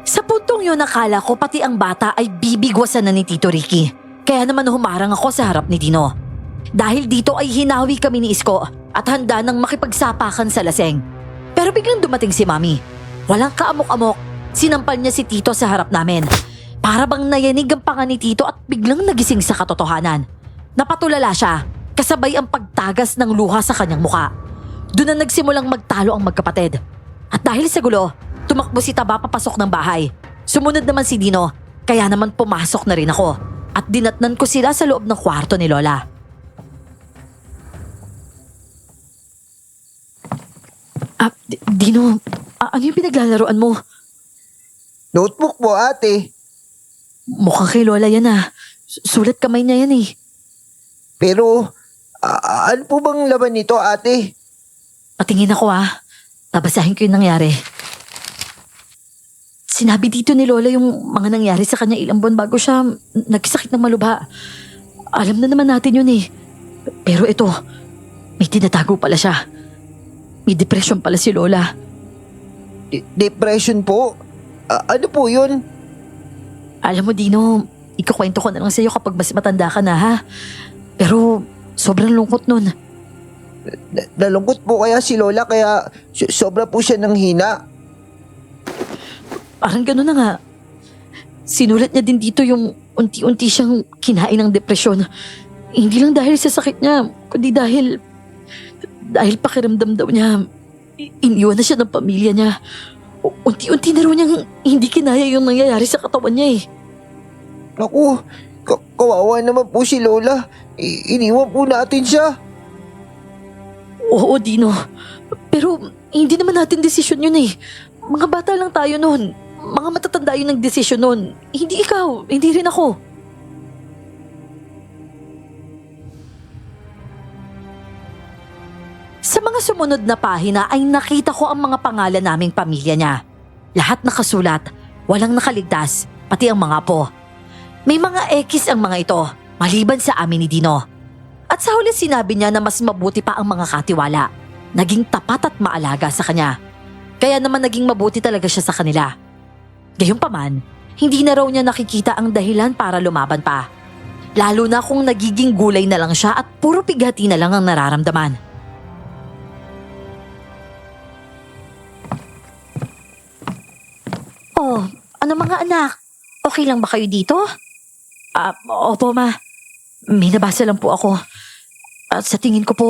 Sa puntong yun, nakala ko pati ang bata ay bibigwasan na ni Tito Ricky. Kaya naman humarang ako sa harap ni Dino. Dahil dito ay hinawi kami ni Isko at handa nang makipagsapakan sa laseng. Pero biglang dumating si Mami. Walang kaamok-amok, sinampal niya si Tito sa harap namin. Para bang nayanig ang panga ni Tito at biglang nagising sa katotohanan. Napatulala siya, kasabay ang pagtagas ng luha sa kanyang muka. Doon na nagsimulang magtalo ang magkapatid. At dahil sa gulo, tumakbo si Taba papasok ng bahay. Sumunod naman si Dino, kaya naman pumasok na rin ako. At dinatnan ko sila sa loob ng kwarto ni Lola. Dino, ano yung pinaglalaroan mo? Notebook po, ate. Mukhang kay Lola yan ah. Sulat kamay niya yan eh. Pero, ano po bang laman nito, ate? Patingin ako ah. Babasahin ko yung nangyari. Sinabi dito ni Lola yung mga nangyari sa kanya ilang buwan bago siya nagsakit ng malubha. Alam na naman natin yun eh. Pero ito, may tinatago pala siya. May depression pala si Lola. Depression po? Ano po yun? Alam mo Dino, ikukwento ko na lang sa'yo kapag mas matanda ka na ha. Pero sobrang lungkot nun. Nalungkot po kaya si Lola kaya sobra po siya ng hina. Parang gano'n na nga. Sinulat niya din dito yung unti-unti siyang kinain ng depresyon. Hindi lang dahil sa sakit niya, kundi dahil Dahil pakiramdam daw niya, iniwan na siya ng pamilya niya. Unti-unti na raw niyang hindi kinaya yung nangyayari sa katawan niya eh. Naku, kawawa naman po si Lola. Iniwan po natin siya. Oo, Dino. Pero hindi naman natin desisyon yun eh. Mga bata lang tayo noon. Mga matatanda yun ng desisyon noon. Hindi ikaw, hindi rin ako. Sa mga sumunod na pahina ay nakita ko ang mga pangalan naming pamilya niya. Lahat nakasulat, walang nakaligtas, pati ang mga apo. May mga X ang mga ito, maliban sa amin ni Dino. At sa huli sinabi niya na mas mabuti pa ang mga katiwala. Naging tapat at maalaga sa kanya. Kaya naman naging mabuti talaga siya sa kanila. Gayunpaman, hindi na raw niya nakikita ang dahilan para lumaban pa. Lalo na kung nagiging gulay na lang siya at puro pighati na lang ang nararamdaman. Oh, ano mga anak? Okay lang ba kayo dito? Opo ma. May nabasa lang po ako. At sa tingin ko po,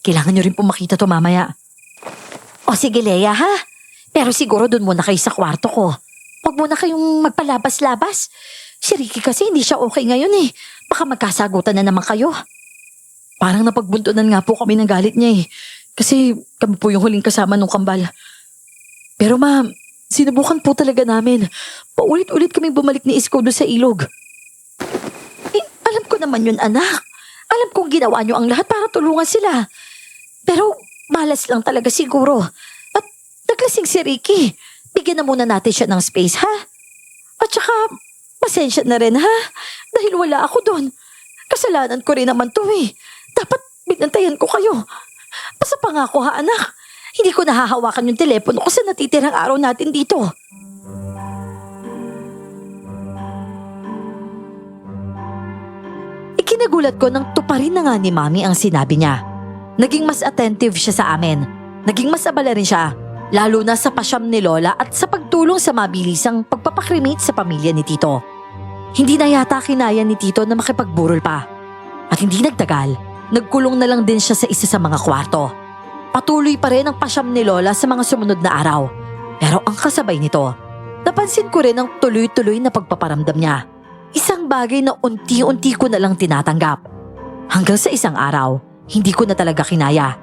kailangan nyo rin po makita to mamaya. O sige Leia ha? Pero siguro dun muna kayo sa kwarto ko. Huwag muna kayong magpalabas-labas. Si Ricky kasi hindi siya okay ngayon eh. Baka magkasagutan na naman kayo. Parang napagbuntunan nga po kami ng galit niya eh. Kasi kami po yung huling kasama nung kambal. Pero ma, sinubukan po talaga namin. Paulit-ulit kaming bumalik ni Isko doon sa ilog. Eh, alam ko naman yun anak. Alam kong ginawa niyo ang lahat para tulungan sila. Pero malas lang talaga siguro. At naglasing si Ricky. Bigyan na muna natin siya ng space ha? At saka, pasensya na rin ha? Dahil wala ako doon. Kasalanan ko rin naman to eh. Dapat binantayan ko kayo. Basta pangako ha anak. Hindi ko nahahawakan yung telepono ko sa natitirang araw natin dito. Ikinagulat ko nang tuparin na nga ni Mami ang sinabi niya. Naging mas attentive siya sa amin. Naging mas abala rin siya, lalo na sa pasyam ni Lola at sa pagtulong sa mabilisang pagpapakrimate sa pamilya ni Tito. Hindi na yata kinaya ni Tito na makipagburol pa. At hindi nagtagal, nagkulong na lang din siya sa isa sa mga kwarto. Patuloy pa rin ang pasyam ni Lola sa mga sumunod na araw. Pero ang kasabay nito, napansin ko rin ang tuloy-tuloy na pagpaparamdam niya. Isang bagay na unti-unti ko na lang tinatanggap. Hanggang sa isang araw, hindi ko na talaga kinaya.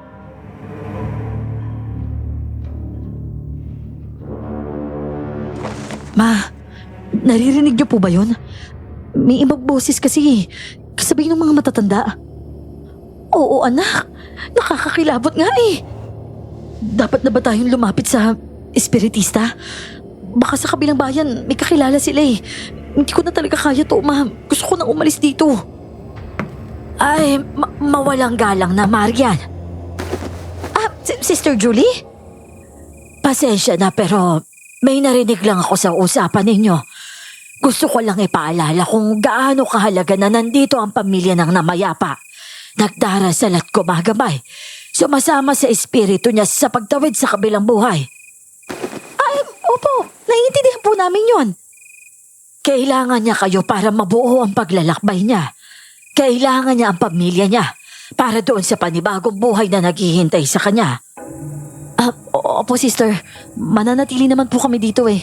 Ma, naririnig niyo po ba yun? May ibang boses kasi, kasabay ng mga matatanda. Oo anak, nakakakilabot nga eh. Dapat na ba tayong lumapit sa espiritista? Baka sa kabilang bayan may kakilala sila eh. Hindi ko na talaga kaya to, ma. Gusto ko na umalis dito. Ay, mawalang galang na, Marian. Sister Julie? Pasensya na pero may narinig lang ako sa usapan ninyo. Gusto ko lang ipaalala kung gaano kahalaga na nandito ang pamilya ng namayapa. Nagdarasal at gumagabay. Sumasama sa espiritu niya sa pagtawid sa kabilang buhay. Ay, opo. Naiintindihan po namin yon. Kailangan niya kayo para mabuo ang paglalakbay niya. Kailangan niya ang pamilya niya para doon sa panibagong buhay na naghihintay sa kanya. Opo sister, mananatili naman po kami dito eh.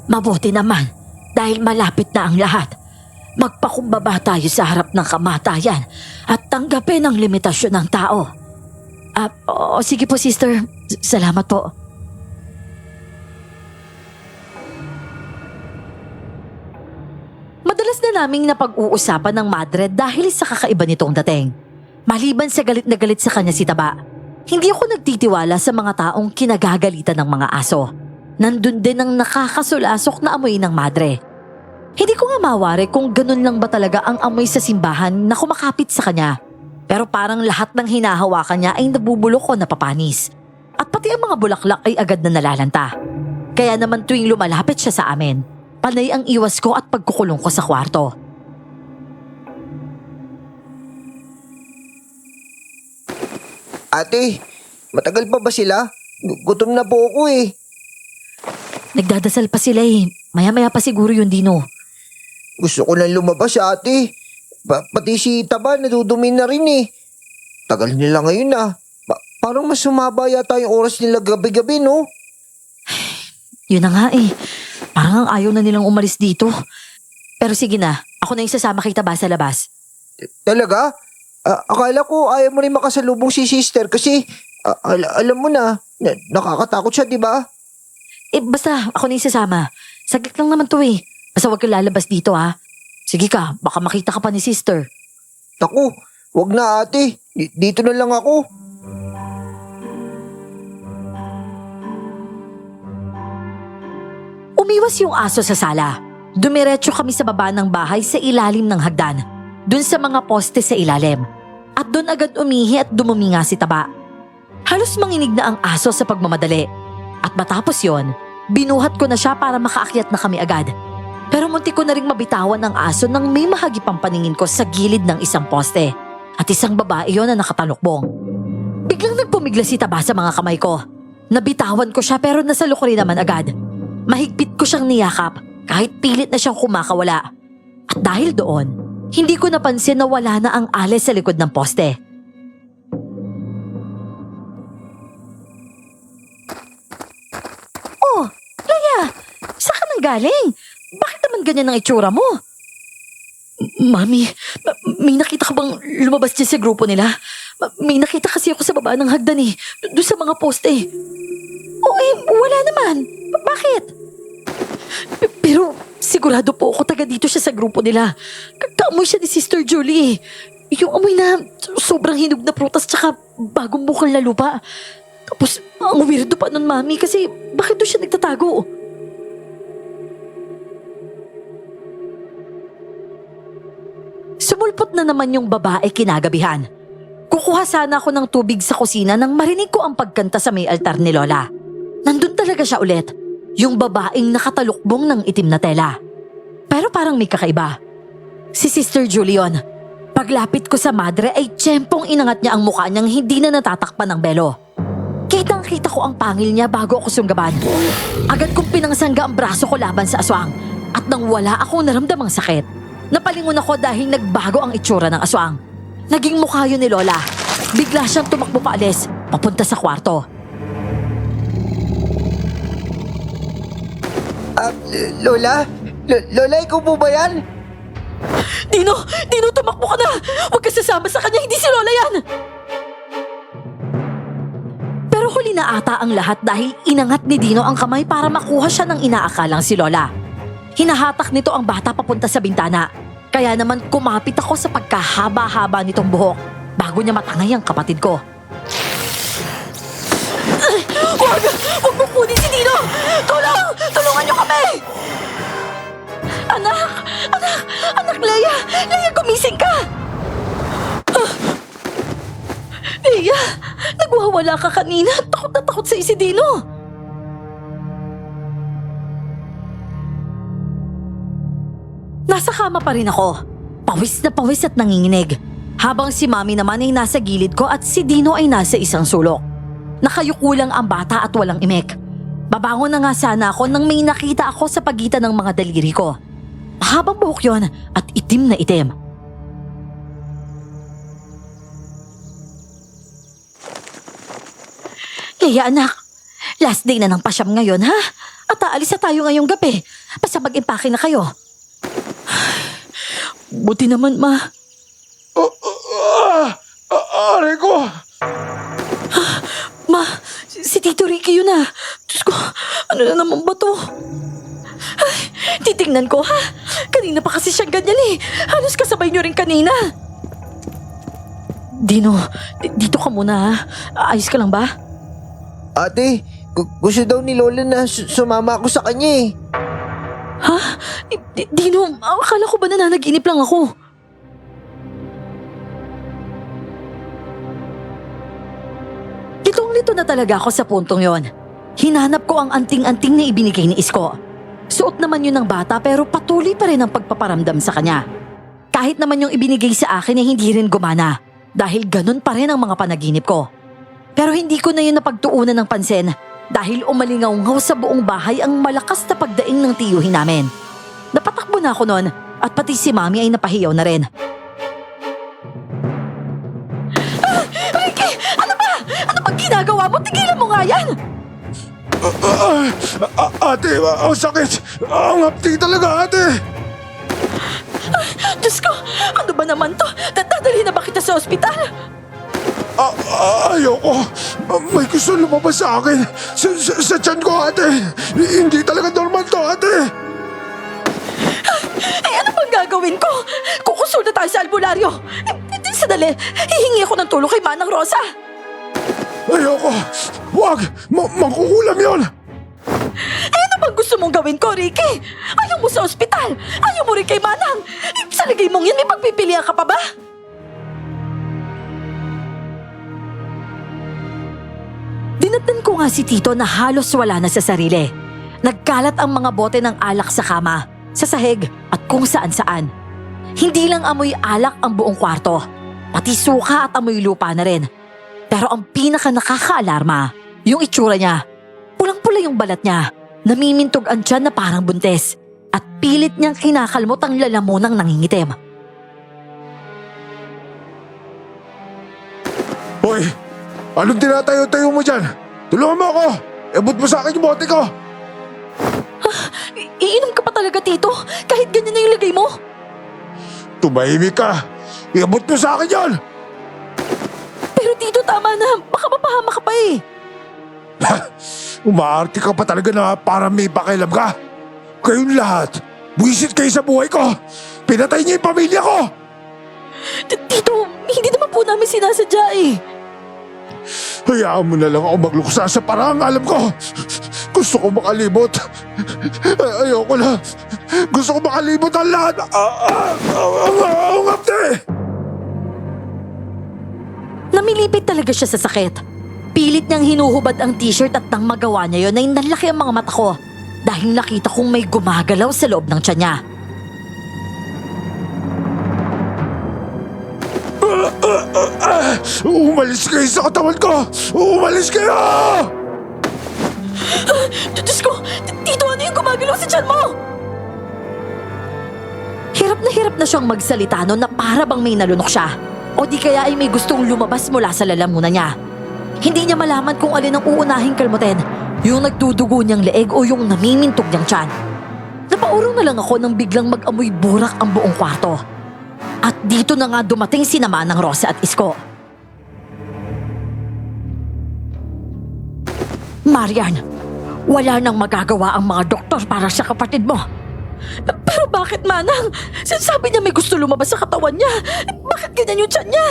Mabuti naman dahil malapit na ang lahat. Magpakumbaba tayo sa harap ng kamatayan at tanggapin ang limitasyon ng tao. Sige po sister, salamat po. Madalas na naming napag-uusapan ng madre dahil sa kakaiba nitong dating. Maliban sa galit na galit sa kanya si Taba, hindi ako nagtitiwala sa mga taong kinagagalitan ng mga aso. Nandun din ang nakakasulasok na amoy ng madre. Hindi ko nga mawari kung ganun lang ba talaga ang amoy sa simbahan na kumakapit sa kanya. Pero parang lahat ng hinahawakan niya ay nabubulok o napapanis. At pati ang mga bulaklak ay agad na nalalanta. Kaya naman tuwing lumalapit siya sa amin, panay ang iwas ko at pagkukulong ko sa kwarto. Ate, matagal pa ba sila? Gutom na po ako eh. Nagdadasal pa sila eh. Maya-maya pa siguro yun, Dino. Gusto ko lang lumabas ate. Pati si Taba nadudumi na rin eh. tagal nila ngayon ah. Parang mas sumaba yata yung oras nila gabi-gabi, no? Yun na nga eh. Parang ang ayaw na nilang umalis dito. Pero sige na, ako na yung sasama kita ba sa labas? Talaga? Akala ko ayaw mo rin makasalubong si sister kasi alam mo na, nakakatakot siya, di ba? Basta ako na yung sasama. Saglit lang naman to eh. Basta huwag kang lalabas dito ha. Sige ka, baka makita ka pa ni sister. Naku, wag na ate. Dito na lang ako. Umiwas yung aso sa sala. Dumiretso kami sa baba ng bahay sa ilalim ng hagdan. Dun sa mga poste sa ilalim. At dun agad umihi at dumumi nga si Taba. Halos manginig na ang aso sa pagmamadali. At matapos yon, binuhat ko na siya para makaakyat na kami agad. Pero muntik ko na ring mabitawan ang aso nang may mahagipang paningin ko sa gilid ng isang poste. At isang babae yon na nakatalukbong. Biglang nagpumigla si Taba sa mga kamay ko. Nabitawan ko siya pero nasalok ko rin naman agad. Mahigpit ko siyang niyakap kahit pilit na siyang kumakawala. At dahil doon, hindi ko napansin na wala na ang ales sa likod ng poste. Oh, Leia! Saan ka nang galing? Bakit naman ganyan ang itsura mo? Mami, may nakita ka bang lumabas dyan sa grupo nila? May nakita kasi ako sa baba ng hagdan eh, doon sa mga poste. Wala naman. Bakit? Pero sigurado po ako taga dito siya sa grupo nila. Kaamoy siya ni Sister Julie. Yung amoy na sobrang hinog na prutas tsaka bagong bukal na lupa. Tapos ang weirdo pa nun, Mami, kasi bakit doon siya nagtatago? Sumulpot na naman yung babae kinagabihan. Kukuha sana ako ng tubig sa kusina nang marinig ko ang pagkanta sa may altar ni Lola. Nandun talaga siya ulit. Yung babaeng nakatalukbong ng itim na tela. Pero parang may kakaiba. Si Sister Julion. Paglapit ko sa madre ay tiyempong inangat niya ang mukha niyang hindi na natatakpan ng belo. Kitang-kita ko ang pangil niya bago ako sunggaban. Agad kong pinangsangga ang braso ko laban sa aswang. At nang wala akong naramdamang sakit, napalingon ako dahil nagbago ang itsura ng aswang. Naging mukha yun ni Lola. Bigla siyang tumakbo paalis, papunta sa kwarto. Lola? Lola, ikaw po ba yan? Dino, tumakbo ka na! Huwag ka sasama sa kanya, hindi si Lola yan! Pero huli na ata ang lahat dahil inangat ni Dino ang kamay para makuha siya ng inaakalang si Lola. Hinahatak nito ang bata papunta sa bintana. Kaya naman kumapit ako sa pagkahaba-haba nitong buhok bago niya matangay ang kapatid ko. Huwag mo kunin si Dino! Tulungan niyo kami! Anak, Leia! Leia, gumising ka! Leia, nagwawala ka kanina. Takot na takot sa'yo si Dino. Nasa kama pa rin ako. Pawis na pawis at nanginginig. Habang si Mami naman ay nasa gilid ko at si Dino ay nasa isang sulok. Nakayuko lang ang bata at walang imek. Babangon na nga sana ako nang may nakita ako sa pagitan ng mga daliri ko. Mahabang buhok yon at itim na itim. Leia, anak, last day na ng pasyam ngayon, ha? At aalis na tayo ngayong gabi. Basta mag-impake na kayo. Buti naman, Ma. Aray ko! Ma, si Tito Ricky yun ah. Diyos ko, ano na naman ba to? Ay, titingnan ko ha. Kanina pa kasi siyang ganyan eh. Halos kasabay niyo rin kanina. Dino, dito ka muna ha. Ayos ka lang ba? Ate, gusto daw ni Lola na sumama ako sa kanya eh. Ha? Dino, akala ko ba nananaginip lang ako? Litong-lito na talaga ako sa puntong yon. Hinanap ko ang anting-anting na ibinigay ni Isko. Suot naman yun ng bata pero patuloy pa rin ang pagpaparamdam sa kanya. Kahit naman yung ibinigay sa akin ay hindi rin gumana dahil ganun pa rin ang mga panaginip ko. Pero hindi ko na yun napagtuunan ng pansin dahil umalingaw-ngaw sa buong bahay ang malakas na pagdaing ng tiyuhin namin. Napatakbo na ako noon at pati si Mami ay napahiyaw na rin. nga yan! Ate, ang sakit. Ang hapti talaga, ate. Diyos ko, ano ba naman to? Dadalhin na ba kita sa ospital? Ayoko. May gusto lumabas sa akin. Sa tiyan ko, ate. Hindi talaga normal to, ate. Eh ano bang gagawin ko? Kukonsulta tayo sa albularyo. Sandali, hihingi ako ng tulong kay Manang Rosa. Ayoko. Huwag. Mangkukulam yon. Eh ano bang gusto mong gawin ko, Ricky? Ayaw mo sa ospital. Ayaw mo rin kay Manang. Sa lagay mong yan, may pagpipilian ka pa ba? Dinatnan ko nga si Tito na halos wala na sa sarili. Nagkalat ang mga bote ng alak sa kama, sa sahig at kung saan-saan. Hindi lang amoy alak ang buong kwarto, pati suka at amoy lupa na rin. Pero ang pinaka nakakaalarma, yung itsura niya. Pulang-pula yung balat niya, namimintog ang tiyan na parang buntes, at pilit niyang kinakalmot ang lalamunang nangingitim. Hoy, anong tinatayo-tayo mo dyan? Tulungan mo ako. Ebot mo sa akin yung bote ko. Iinom ka pa talaga, Tito, kahit ganyan na yung lagay mo. Tumahimik ka. Iabot mo sa akin yan. Pero Tito, tama na, baka mapahama ka pa eh. Umaarte ka pa talaga na para may pakialam ka. Kayong lahat, buwisit kayo sa buhay ko. Pinatay niyo yung pamilya ko. Tito, hindi naman po namin sinasadya eh. Hayaan mo na lang ako magluksa sa parang alam ko. Gusto ko makalimot. Ayoko na. Gusto ko makalimot ang lahat. Ang hapte! Namilipit talaga siya sa sakit. Pilit niyang hinuhubad ang t-shirt at nang magawa niya yun ay nanlaki ang mga mata ko dahil nakita kong may gumagalaw sa loob ng tiyan niya. Umalis kayo sa katawan ko! Umalis kayo! Diyos ko! Tito, ano yung gumagalaw sa tiyan mo? Hirap na siyang magsalita noon na para bang may nalunok siya. O di kaya ay may gustong lumabas mula sa lalamunan niya. Hindi niya malaman kung alin ang uunahing kalmutin, yung nagdudugo niyang leeg o yung namimintog niyang tiyan. Napaurong na lang ako nang biglang mag-amoy burak ang buong kwarto. At dito na nga dumating si Manang Rosa at Isko. Marian, wala nang magagawa ang mga doktor para sa kapatid mo. Pero bakit, Manang? Sinasabi niya may gusto lumabas sa katawan niya. Bakit ganyan yung tiyan niya?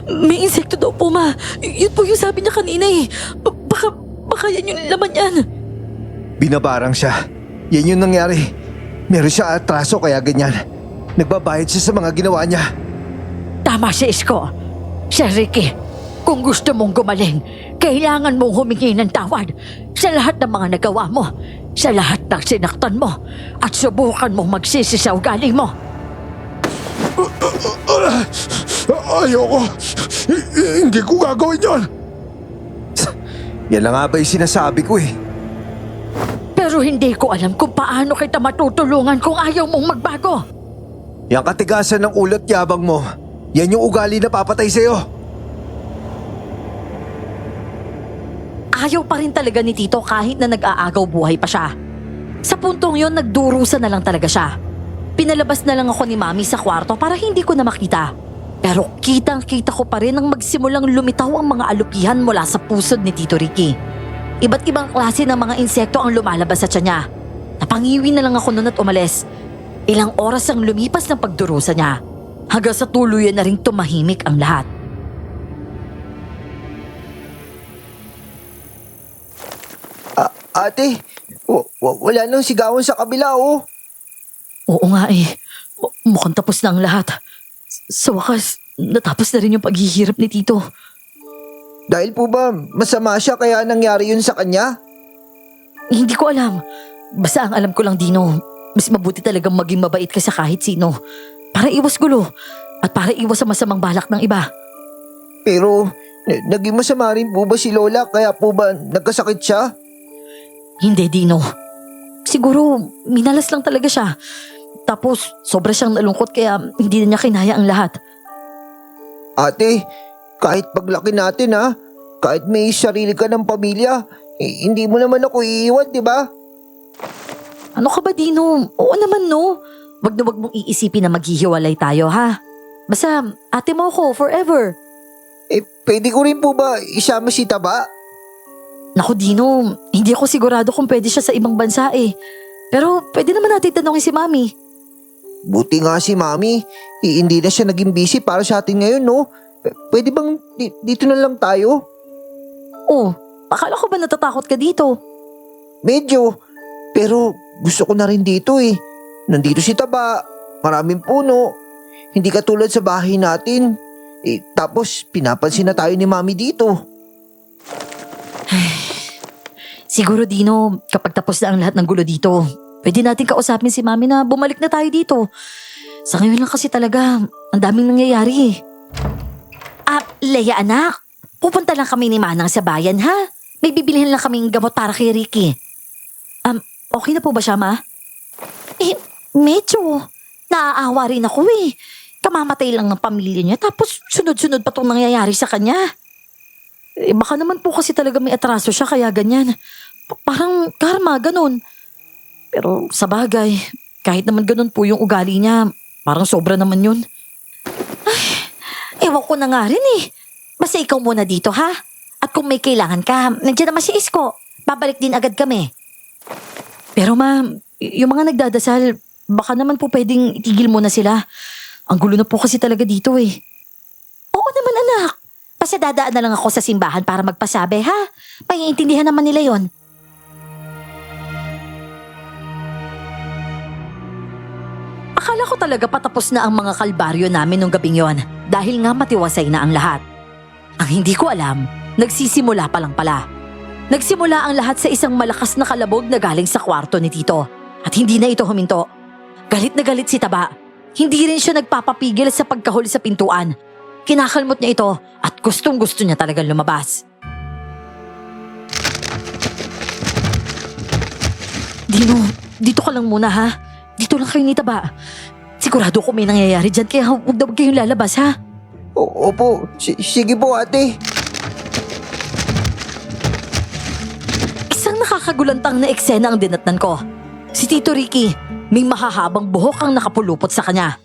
May insekto daw po, Ma. Yun po yung sabi niya kanina eh. Baka yan yung laman yan. Binabarang siya. Yan yung nangyari. Meron siya atraso kaya ganyan. Nagbabayad siya sa mga ginawa niya. Tama si Isko. Sir Ricky, kung gusto mong gumaling, kailangan mong humingi ng tawad sa lahat ng mga nagawa mo, sa lahat ng sinaktan mo, at subukan mong magsisi sa ugali mo. Ayoko. Hindi ko gagawin yon. Yan lang nga ba yung sinasabi ko eh. Pero hindi ko alam kung paano kita matutulungan kung ayaw mong magbago. Yang katigasan ng ulat yabang mo, yan yung ugali na papatay sa'yo. Ayaw pa rin talaga ni Tito kahit na nag-aagaw buhay pa siya. Sa puntong yon, nagdurusa na lang talaga siya. Pinalabas na lang ako ni Mami sa kwarto para hindi ko na makita. Pero kitang-kita ko pa rin nang magsimulang lumitaw ang mga alupihan mula sa pusod ni Tito Ricky. Iba't ibang klase ng mga insekto ang lumalabas sa tiyan niya. Napangiwi na lang ako noon at umalis. Ilang oras ang lumipas ng pagdurusa niya. Hanggang sa tuluyan na ring tumahimik ang lahat. Ate, wala nang sigawan sa kabila oh. Oo nga eh. Mukhang tapos na ang lahat. Sa wakas, natapos na rin yung paghihirap ni Tito. Dahil po ba masama siya kaya nangyari yun sa kanya? Hindi ko alam. Basta ang alam ko lang, Dino, mas mabuti talagang maging mabait ka sa kahit sino. Para iwas gulo at para iwas sa masamang balak ng iba. Pero naging masama rin po ba si Lola kaya po ba nagkasakit siya? Hindi, Dino. Siguro, minalas lang talaga siya. Tapos, sobra siyang nalungkot kaya hindi na niya kinaya ang lahat. Ate, kahit paglaki natin ha, kahit may sarili ka ng pamilya, hindi mo naman ako iiwan, di ba? Ano ka ba, Dino? Oo naman, no. Wag na wag mong iisipin na maghihiwalay tayo, ha? Basta, ate mo ako forever. Pwede ko rin po ba isama si Taba? Naku, Dino, hindi ako sigurado kung pwede siya sa ibang bansa eh. Pero pwede naman natin tanongin si Mami. Buti nga si Mami, hindi na siya naging busy para sa atin ngayon, no? Pwede bang dito na lang tayo? Oh, akala ko ba natatakot ka dito? Medyo, pero gusto ko na rin dito eh. Nandito si Taba, maraming puno, hindi katulad sa bahay natin. Tapos pinapansin na tayo ni Mami dito. Siguro, Dino, kapag tapos na ang lahat ng gulo dito, pwede natin kausapin si Mami na bumalik na tayo dito. Sa ngayon lang kasi talaga, ang daming nangyayari eh. Leia anak, pupunta lang kami ni Manang sa bayan ha? May bibilihin lang kaming gamot para kay Ricky. Okay na po ba siya, Ma? Medyo. Naaawa rin ako eh. Kamamatay lang ng pamilya niya tapos sunod-sunod pa itong nangyayari sa kanya. Baka naman po kasi talaga may atraso siya kaya ganyan. Parang karma, ganun. Pero sa bagay, kahit naman ganun po yung ugali niya, parang sobra naman yun. Ewan ko na nga rin eh. Basta ikaw muna dito ha? At kung may kailangan ka, nandiyan naman si Isko. Babalik din agad kami. Pero ma, yung mga nagdadasal, baka naman po pwedeng itigil muna sila. Ang gulo na po kasi talaga dito eh. Oo naman anak. Basta dadaan na lang ako sa simbahan para magpasabi ha? Maiintindihan naman nila yon. Akala ko talaga patapos na ang mga kalbaryo namin nung gabing yon dahil nga matiwasay na ang lahat. Ang hindi ko alam, nagsisimula pa lang pala. Nagsimula ang lahat sa isang malakas na kalabog na galing sa kwarto ni Tito. At hindi na ito huminto. Galit na galit si Taba. Hindi rin siya nagpapapigil sa pagkahuli sa pintuan. Kinakalmot niya ito at gustong gusto niya talagang lumabas. Dino, dito ka lang muna ha. Dito lang kayo ni Taba. Sigurado ko may nangyayari dyan kaya huwag na huwag kayong lalabas ha. Opo, sige po ate. Isang nakakagulantang na eksena ang dinatnan ko. Si Tito Ricky, may mahahabang buhok ang nakapulupot sa kanya.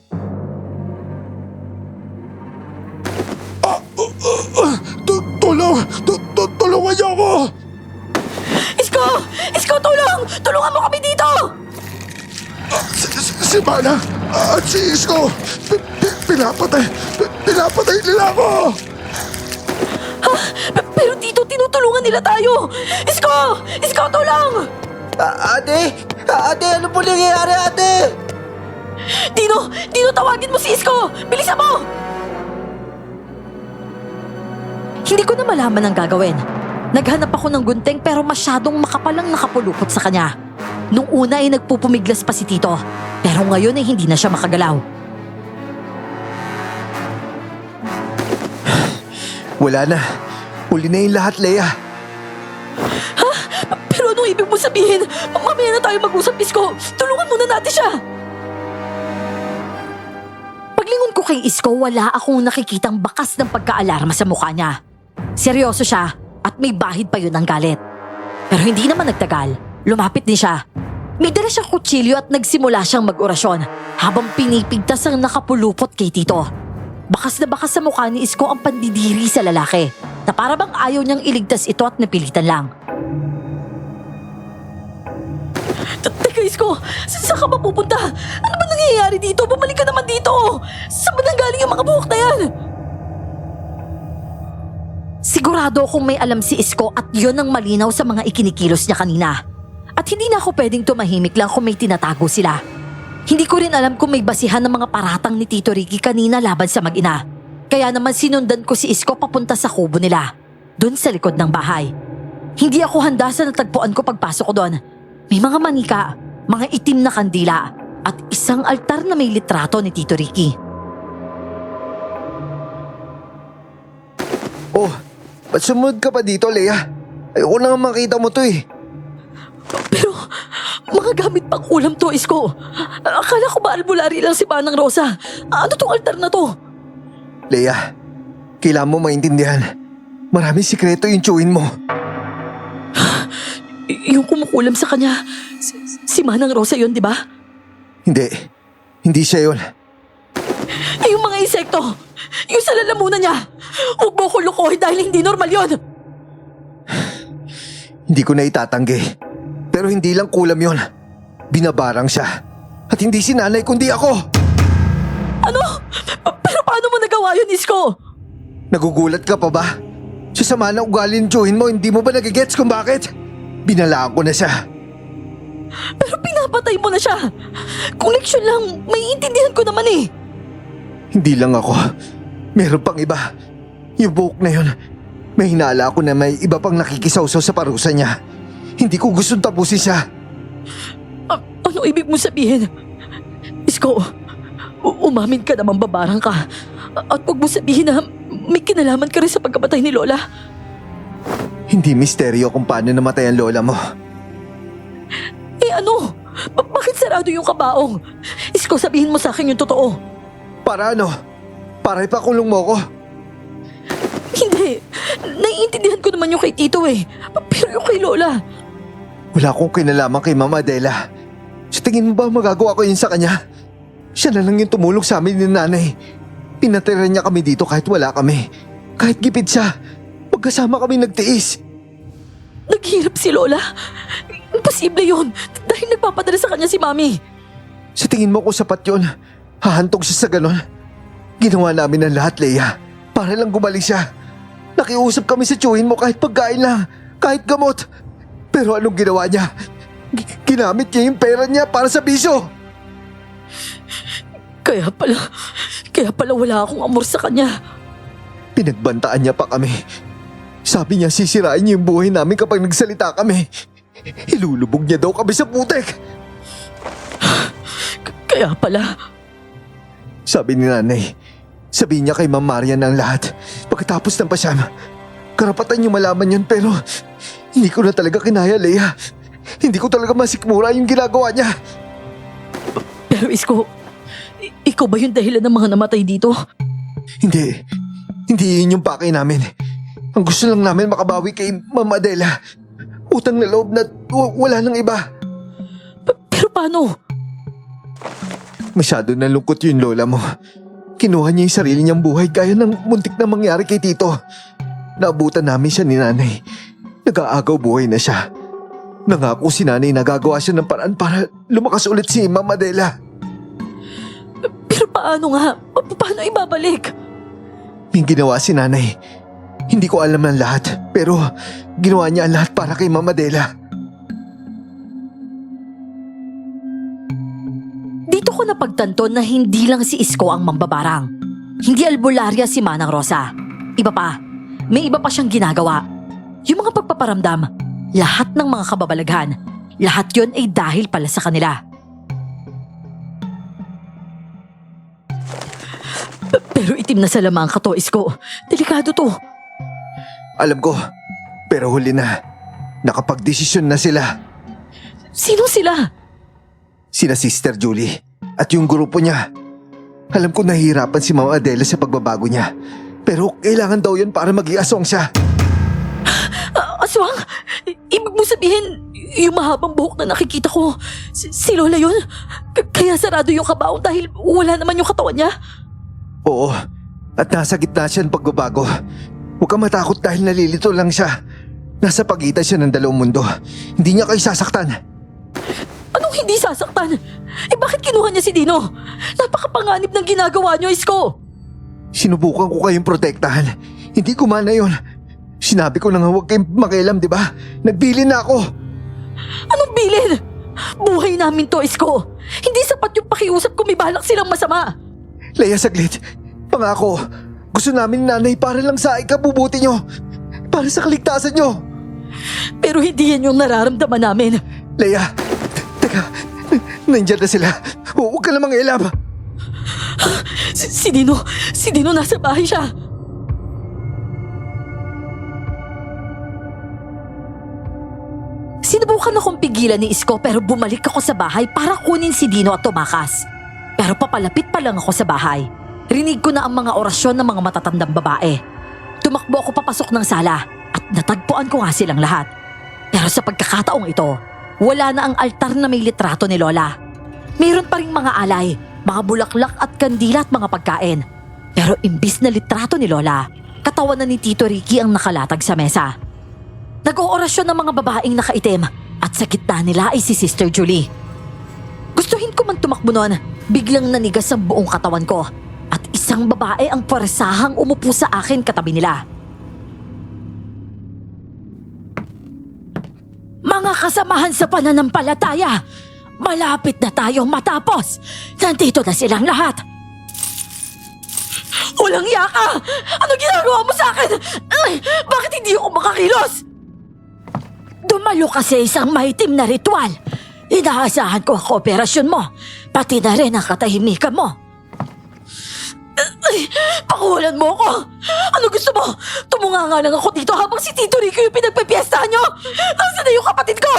Tulungan niyo ako! Isko! Isko, tulong! Tulungan mo kami dito! Si Mana at si Isko, pinapatay nila ako! Pero dito tinutulungan nila tayo! Isko! Isko, tulong! Ate, ano po nangyayari ate? Dino, tawagin mo si Isko! Bilisan mo! Hindi ko na malaman ang gagawin. Naghanap ako ng gunting pero masyadong makapalang nakapulupot sa kanya. Nung una ay nagpupumiglas pa si Tito. Pero ngayon ay hindi na siya makagalaw. Wala na. Huli na yung lahat, Leia. Pero anong ibig mo sabihin? Mamaya na tayo mag-usap, Isko. Tulungan muna natin siya. Paglingon ko kay Isko, wala akong nakikitang bakas ng pagkaalarma sa mukha niya. Seryoso siya at may bahid pa yun ng galit. Pero hindi naman nagtagal. Lumapit din siya. May dala siyang kutsilyo at nagsimula siyang mag-orasyon habang pinipigtas ang nakapulupot kay Tito. Bakas na bakas sa mukha ni Isko ang pandidiri sa lalaki na para bang ayaw niyang iligtas ito at napilitan lang. Teka Isko, saan ka ba pupunta? Ano ba nangyayari dito? Bumalik ka naman dito! Saan ba nanggaling yung mga buhok na yan? Sigurado akong may alam si Isko at yon ang malinaw sa mga ikinikilos niya kanina. At hindi na ako pwedeng tumahimik lang kung may tinatago sila. Hindi ko rin alam kung may basihan ng mga paratang ni Tito Ricky kanina laban sa mag-ina. Kaya naman sinundan ko si Isko papunta sa kubo nila, doon sa likod ng bahay. Hindi ako handa sa natagpuan ko pagpasok ko doon. May mga manika, mga itim na kandila, at isang altar na may litrato ni Tito Ricky. Oh, ba't sumunod ka pa dito, Leia? Ayoko na nga makita mo to eh. Pero, mga gamit pang ulam to, Isko. Akala ko ba albularyo lang si Manang Rosa? Ano tong altar na to? Leia, kailangan mo maintindihan. Maraming sikreto yung chewin mo. Yung kumukulam sa kanya, si Manang Rosa yun, di ba? Hindi. Hindi siya yun. Ay, yung mga insekto! Yung sa lalamunan niya! Huwag mo ko lukohin dahil hindi normal yun! Hindi ko na itatanggi. Pero hindi lang kulam yun. Binabarang siya. At hindi si nanay kundi ako. Ano? Pero paano mo nagawa yun, Isko? Nagugulat ka pa ba? Sa sama ng ugali ng chewin mo, hindi mo ba nagigets kung bakit? Binalaan ko na siya. Pero pinapatay mo na siya! Kung leksyon lang, maiintindihan ko naman eh! Hindi lang ako. Meron pang iba. Yung buhok na yun, may hinala ako na may iba pang nakikisawsaw sa parusa niya. Hindi ko gustong tapusin siya. Ano ibig mo sabihin? Isko, umamin ka naman babarang ka. At huwag mo sabihin na may kinalaman ka rin sa pagkamatay ni Lola. Hindi misteryo kung paano namatay ang lola mo. Eh ano? Bakit sarado yung kabaong? Isko, sabihin mo sa akin yung totoo. Para ano? Para ipakulong mo ko? Hindi. Naiintindihan ko naman yung kay Tito eh. Pero yung kay Lola. Wala akong kinalaman kay Mama Adela. Sa tingin mo ba magagawa ko yun sa kanya? Siya na lang yung tumulong sa amin ni nanay. Pinatira niya kami dito kahit wala kami. Kahit gipid siya. Magkasama kami nagtiis. Naghirap si Lola. Imposible yun. Dahil nagpapadala sa kanya si Mami. Sa tingin mo kung sapat yun, hahantong siya sa ganon. Ginawa namin ang lahat, Leia. Para lang gumaling siya. Nakiusap kami sa tiyuhin mo kahit pagkain lang. Kahit gamot. Pero anong ginawa niya? Ginamit niya yung pera niya para sa bisyo. Kaya pala wala akong amor sa kanya. Pinagbantaan niya pa kami. Sabi niya sisirain niya yung buhay namin kapag nagsalita kami. Ilulubog niya daw kami sa putek. Kaya pala. Sabi ni nanay, sabihin niya kay Ma'am Marian ang lahat. Pagkatapos ng pasyam, karapatan niyo malaman yun pero hindi ko na talaga kinaya, Leia. Hindi ko talaga masikmura yung ginagawa niya. Pero Isko, ikaw ba yung dahilan ng mga namatay dito? Hindi yun yung pakay namin. Ang gusto lang namin makabawi kay Ma'am Adela. Utang na loob na wala nang iba. Pero paano? Masyado nalungkot yung lola mo. Kinuha niya yung sarili niyang buhay gaya ng muntik na mangyari kay Tito. Naabutan namin siya ni nanay. Nag-aagaw buhay na siya. Nangako si nanay na gagawa siya ng paraan para lumakas ulit si Ma'am Adela. Pero paano nga? Paano ibabalik? May ginawa si nanay. Hindi ko alam ng lahat, pero ginawa niya ang lahat para kay Ma'am Adela. Dito ko napagtanto na hindi lang si Isko ang mambabarang. Hindi albularya si Manang Rosa. Iba pa. May iba pa siyang ginagawa. Yung mga pagpaparamdam, lahat ng mga kababalaghan, lahat yon ay dahil pala sa kanila. Pero itim na sa lamang ka to, Isko. Delikado to. Alam ko, pero huli na. Nakapagdesisyon na sila. Sino sila? Sina Sister Julie at yung grupo niya. Alam ko nahihirapan si Mama Adela sa pagbabago niya. Pero kailangan daw yun para maging aswang siya. Aswang? Ibig mo sabihin, yung mahabang buhok na nakikita ko, si Lola yun? Kaya sarado yung kabaong dahil wala naman yung katawan niya? Oo, at nasa gitna siya ng pagbabago. Huwag kang matakot dahil nalilito lang siya. Nasa pagitan siya ng dalawang mundo. Hindi niya kayo sasaktan. Anong hindi sasaktan? Bakit kinuha niya si Dino? Napakapanganib ng ginagawa niyo, Isko! Sinubukan ko kayong protektahan. Hindi gumana yun. Sinabi ko na nga huwag kayong makialam, di ba? Nagbilin na ako. Anong bilin? Buhay namin to, Isko! Hindi sapat yung pakiusap kung may balak silang masama! Leia, saglit. Pangako, gusto namin nanay para lang sa ikabubuti nyo. Para sa kaligtasan nyo. Pero hindi yan yung nararamdaman namin. Leia, teka, nandiyan na sila. Huwag ka namang ilam. Si Dino nasa bahay siya. Sinubukan akong pigilan ni Isko pero bumalik ako sa bahay para kunin si Dino at tumakas. Pero papalapit pa lang ako sa bahay. Rinig ko na ang mga orasyon ng mga matatandang babae. Tumakbo ako papasok ng sala at natagpuan ko nga silang lahat. Pero sa pagkakataong ito, wala na ang altar na may litrato ni Lola. Mayroon pa ring mga alay, mga bulaklak at kandila at mga pagkain. Pero imbis na litrato ni Lola, katawan na ni Tito Ricky ang nakalatag sa mesa. Nag-oorasyon ng mga babaeng nakaitim at sa gitna nila ay si Sister Julie. Gustuhin ko man tumakbo noon, biglang nanigas ang buong katawan ko at isang babae ang paresahang umupo sa akin katabi nila. Mga kasamahan sa pananampalataya, malapit na tayong matapos. Nandito na silang lahat. Walang iya ka! Ano ginagawa mo sa akin? Ay, bakit hindi ako makakilos? Dumalo ka sa isang maitim na ritual. Inaasahan ko ang kooperasyon mo, pati na rin ang katahimikan mo. Ay, pakulan mo ako! Ano gusto mo? Tumunga nga lang ako dito habang si Tito Rico yung pinagpipiestahan nyo! Nasaan na yung kapatid ko?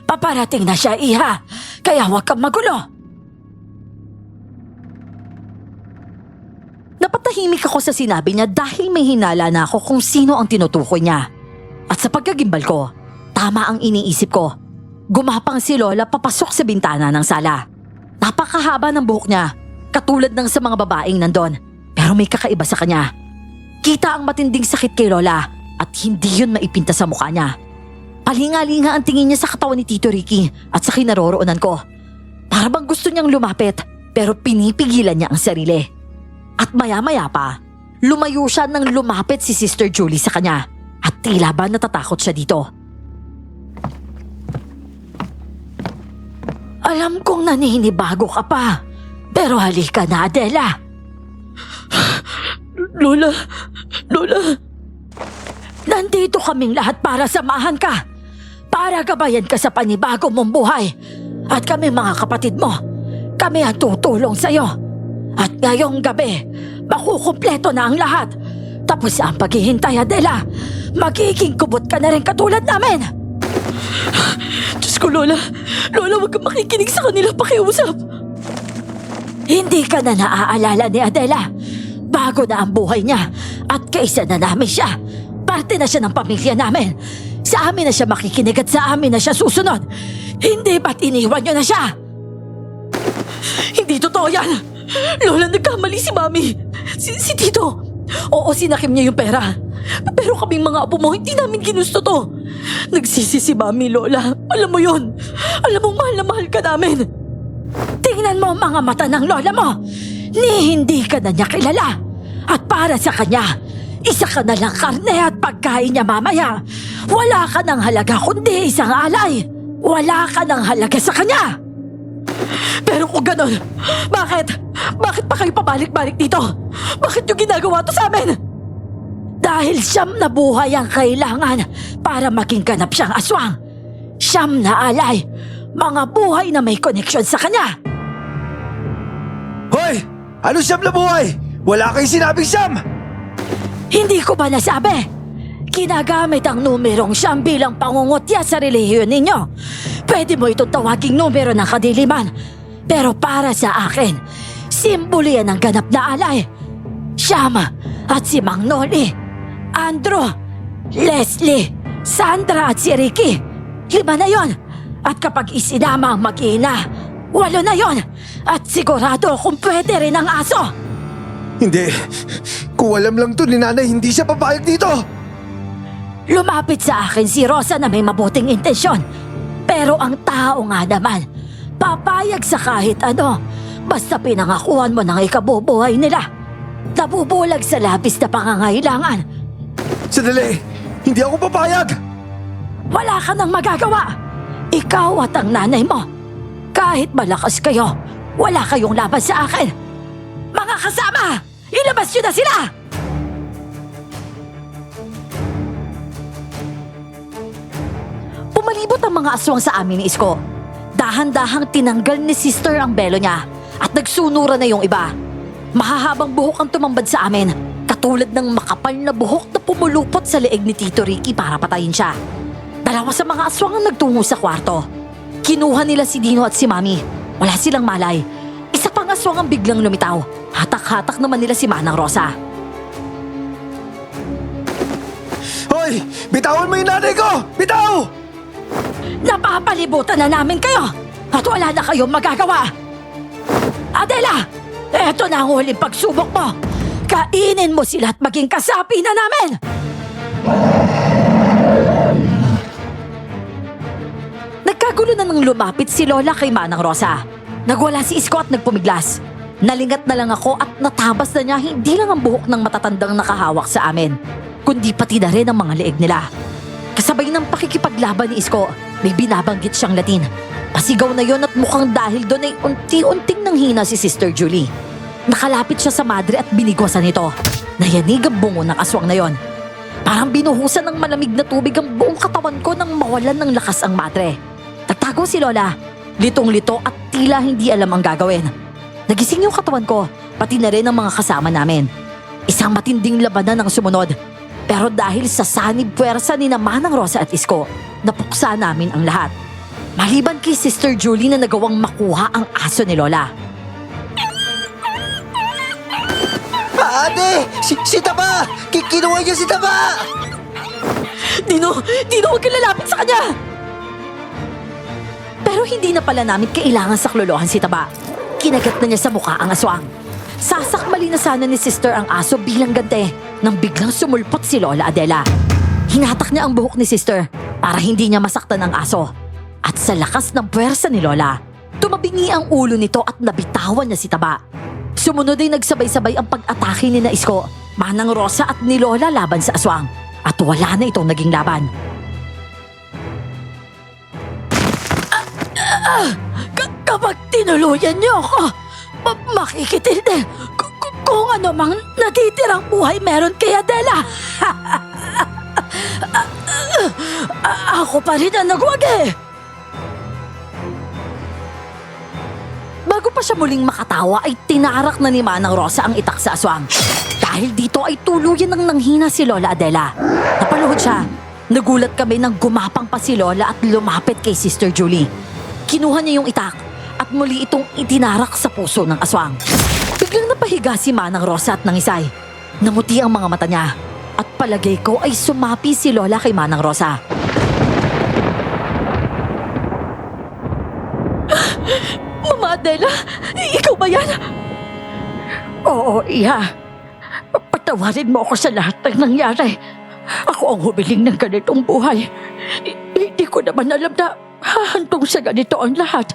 Paparating na siya, iha. Kaya huwag kang magulo. Napatahimik ako sa sinabi niya dahil may hinala na ako kung sino ang tinutukoy niya. At sa pagkagimbal ko, tama ang iniisip ko. Gumapang si Lola papasok sa bintana ng sala. Napakahaba ng buhok niya, katulad ng sa mga babaeng nandun. Pero may kakaiba sa kanya. Kita ang matinding sakit kay Lola at hindi yun maipinta sa mukha niya. Palinga-linga ang tingin niya sa katawan ni Tito Ricky at sa kinaroroonan ko. Para bang gusto niyang lumapit pero pinipigilan niya ang sarili. At maya-maya pa, lumayo siya nang lumapit si Sister Julie sa kanya at tila ba natatakot siya dito. Alam kong naninibago ka pa, pero halika na, Adela. Lola, nandito kaming lahat para samahan ka, para gabayan ka sa panibago mong buhay. At kami mga kapatid mo, kami ang tutulong sa'yo. At ngayong gabi, makukumpleto na ang lahat. Tapos ang paghihintay, Adela, magiging kubot ka na rin katulad namin. Diyos ko, Lola, huwag kang makikinig sa kanila, pakiusap. Hindi ka na naaalala ni Adela. Bago na ang buhay niya at kaisa na namin siya. Parte na siya ng pamilya namin. Sa amin na siya makikinig at sa amin na siya susunod. Hindi ba't iniwan niyo na siya? Hindi totoo yan. Lola, nagkamali si Mami. Si Tito. Oo, sinakim niya yung pera. Pero kaming mga apo mo, hindi namin ginusto to. Nagsisi si Mami, Lola. Alam mo yun. Alam mo, mahal na mahal ka namin. Tingnan mo ang mga mata ng Lola mo. Ni hindi ka na niya kilala. At para sa kanya, isa ka na lang karne at pagkain niya mamaya. Wala ka ng halaga kundi isang alay. Wala ka ng halaga sa kanya. Pero kung ganon, bakit pa kayo pabalik-balik dito? Bakit yung ginagawa to sa amin? Dahil siyam na buhay ang kailangan para maging ganap siyang aswang. Siyam na alay, mga buhay na may koneksyon sa kanya. Hoy! Ano siyam na buhay? Wala kayong sinabing siyam! Hindi ko ba nasabi? Ginagamit ang numerong siyam bilang pangungutya sa relihiyon ninyo. Pwede mo itong tawaging numero ng kadiliman. Pero para sa akin, simbolo yan ng ganap na alay. Siyam at si Mang Noli, Andrew, Leslie, Sandra at si Ricky. 5 na yon. At kapag isinama ang mag-ina, 8 na yon. At sigurado kung pwede rin ang aso. Hindi. Kung alam lang to ni nanay, hindi siya papayag dito. Lumapit sa akin si Rosa na may mabuting intensyon. Pero ang tao nga naman, papayag sa kahit ano, basta pinangakuan mo ng ikabubuhay nila. Nabubulag sa labis na pangangailangan. Sandali! Hindi ako papayag! Wala ka nang magagawa. Ikaw at ang nanay mo. Kahit malakas kayo, wala kayong laban sa akin. Mga kasama, ilabas nyo na sila! Pumalibot ang mga aswang sa amin ni Isko. Dahan-dahang tinanggal ni Sister ang belo niya at nagsunuran na yung iba. Mahahabang buhok ang tumambad sa amin, katulad ng makapal na buhok na pumulupot sa leeg ni Tito Ricky para patayin siya. 2 sa mga aswang ang nagtungo sa kwarto. Kinuha nila si Dino at si Mami. Wala silang malay. Isa pang aswang ang biglang lumitaw Hatak-hatak naman nila si Manang Rosa. Hoy! Bitawan mo yung nanay ko! Bitaw! Napapalibutan na namin kayo at wala na kayong magagawa. Adela, eto na ang huling pagsubok mo. Kainin mo sila at maging kasapi na namin. Nagkagulo na nang lumapit si Lola kay Manang Rosa. Nagwala si Isko at nagpumiglas. Nalingat na lang ako at natabas na niya hindi lang ang buhok ng matatandang nakahawak sa amin, kundi pati na rin ang mga leeg nila. Kasabay ng pakikipaglaban ni Isko, may binabanggit siyang Latin. Pasigaw na yon at mukhang dahil doon ay unti-unting nanghina si Sister Julie. Nakalapit siya sa madre at binigwasan nito. Nayanig ang bungo ng aswang na yon. Parang binuhusan ng malamig na tubig ang buong katawan ko nang mawalan ng lakas ang madre. Nagtago si Lola, litong-lito at tila hindi alam ang gagawin. Nagising yung katawan ko, pati na rin ang mga kasama namin. Isang matinding labanan ang sumunod. Pero dahil sa sanib puwersa ni Manang Rosa at Isko, napuksa namin ang lahat. Maliban kay Sister Julie na nagawang makuha ang aso ni Lola. Ate! Si Taba! Kinuha niya si Taba! Dino, huwag kang lalapit sa kanya! Pero hindi na pala namin kailangan saklolohan si Taba. Kinagat na niya sa mukha ang aswang. Sasakmali na sana ni Sister ang aso bilang gante nang biglang sumulpot si Lola Adela. Hinatak niya ang buhok ni Sister para hindi niya masaktan ang aso. At sa lakas ng puwersa ni Lola, tumabingi ang ulo nito at nabitawan niya si Taba. Sumunod ay nagsabay-sabay ang pag-atake ni Isko, Manang Rosa at ni Lola laban sa aswang. At wala na itong naging laban. Kapag tinuluyan niyo ako, makikitindi kung ano mang natitirang buhay meron kay Adela. Ako pa rin ang nagwagi. Bago pa siya muling makatawa ay tinarak na ni Manang Rosa ang itak sa aswang. Dahil dito ay tuluyan ng nanghina si Lola Adela. Napaluhod siya. Nagulat kami nang gumapang pa si Lola at lumapit kay Sister Julie. Kinuha niya yung itak at muli itong itinarak sa puso ng aswang. Biglang napahiga si Manang Rosa at nangisay. Namuti ang mga mata niya at palagay ko ay sumapi si Lola kay Manang Rosa. Mama Adela, ikaw ba yan? Oo, Iha. Patawarin mo ako sa lahat ng nangyari. Ako ang humiling ng ganitong buhay. Hindi ko naman alam na hahantong sa ganito ang lahat.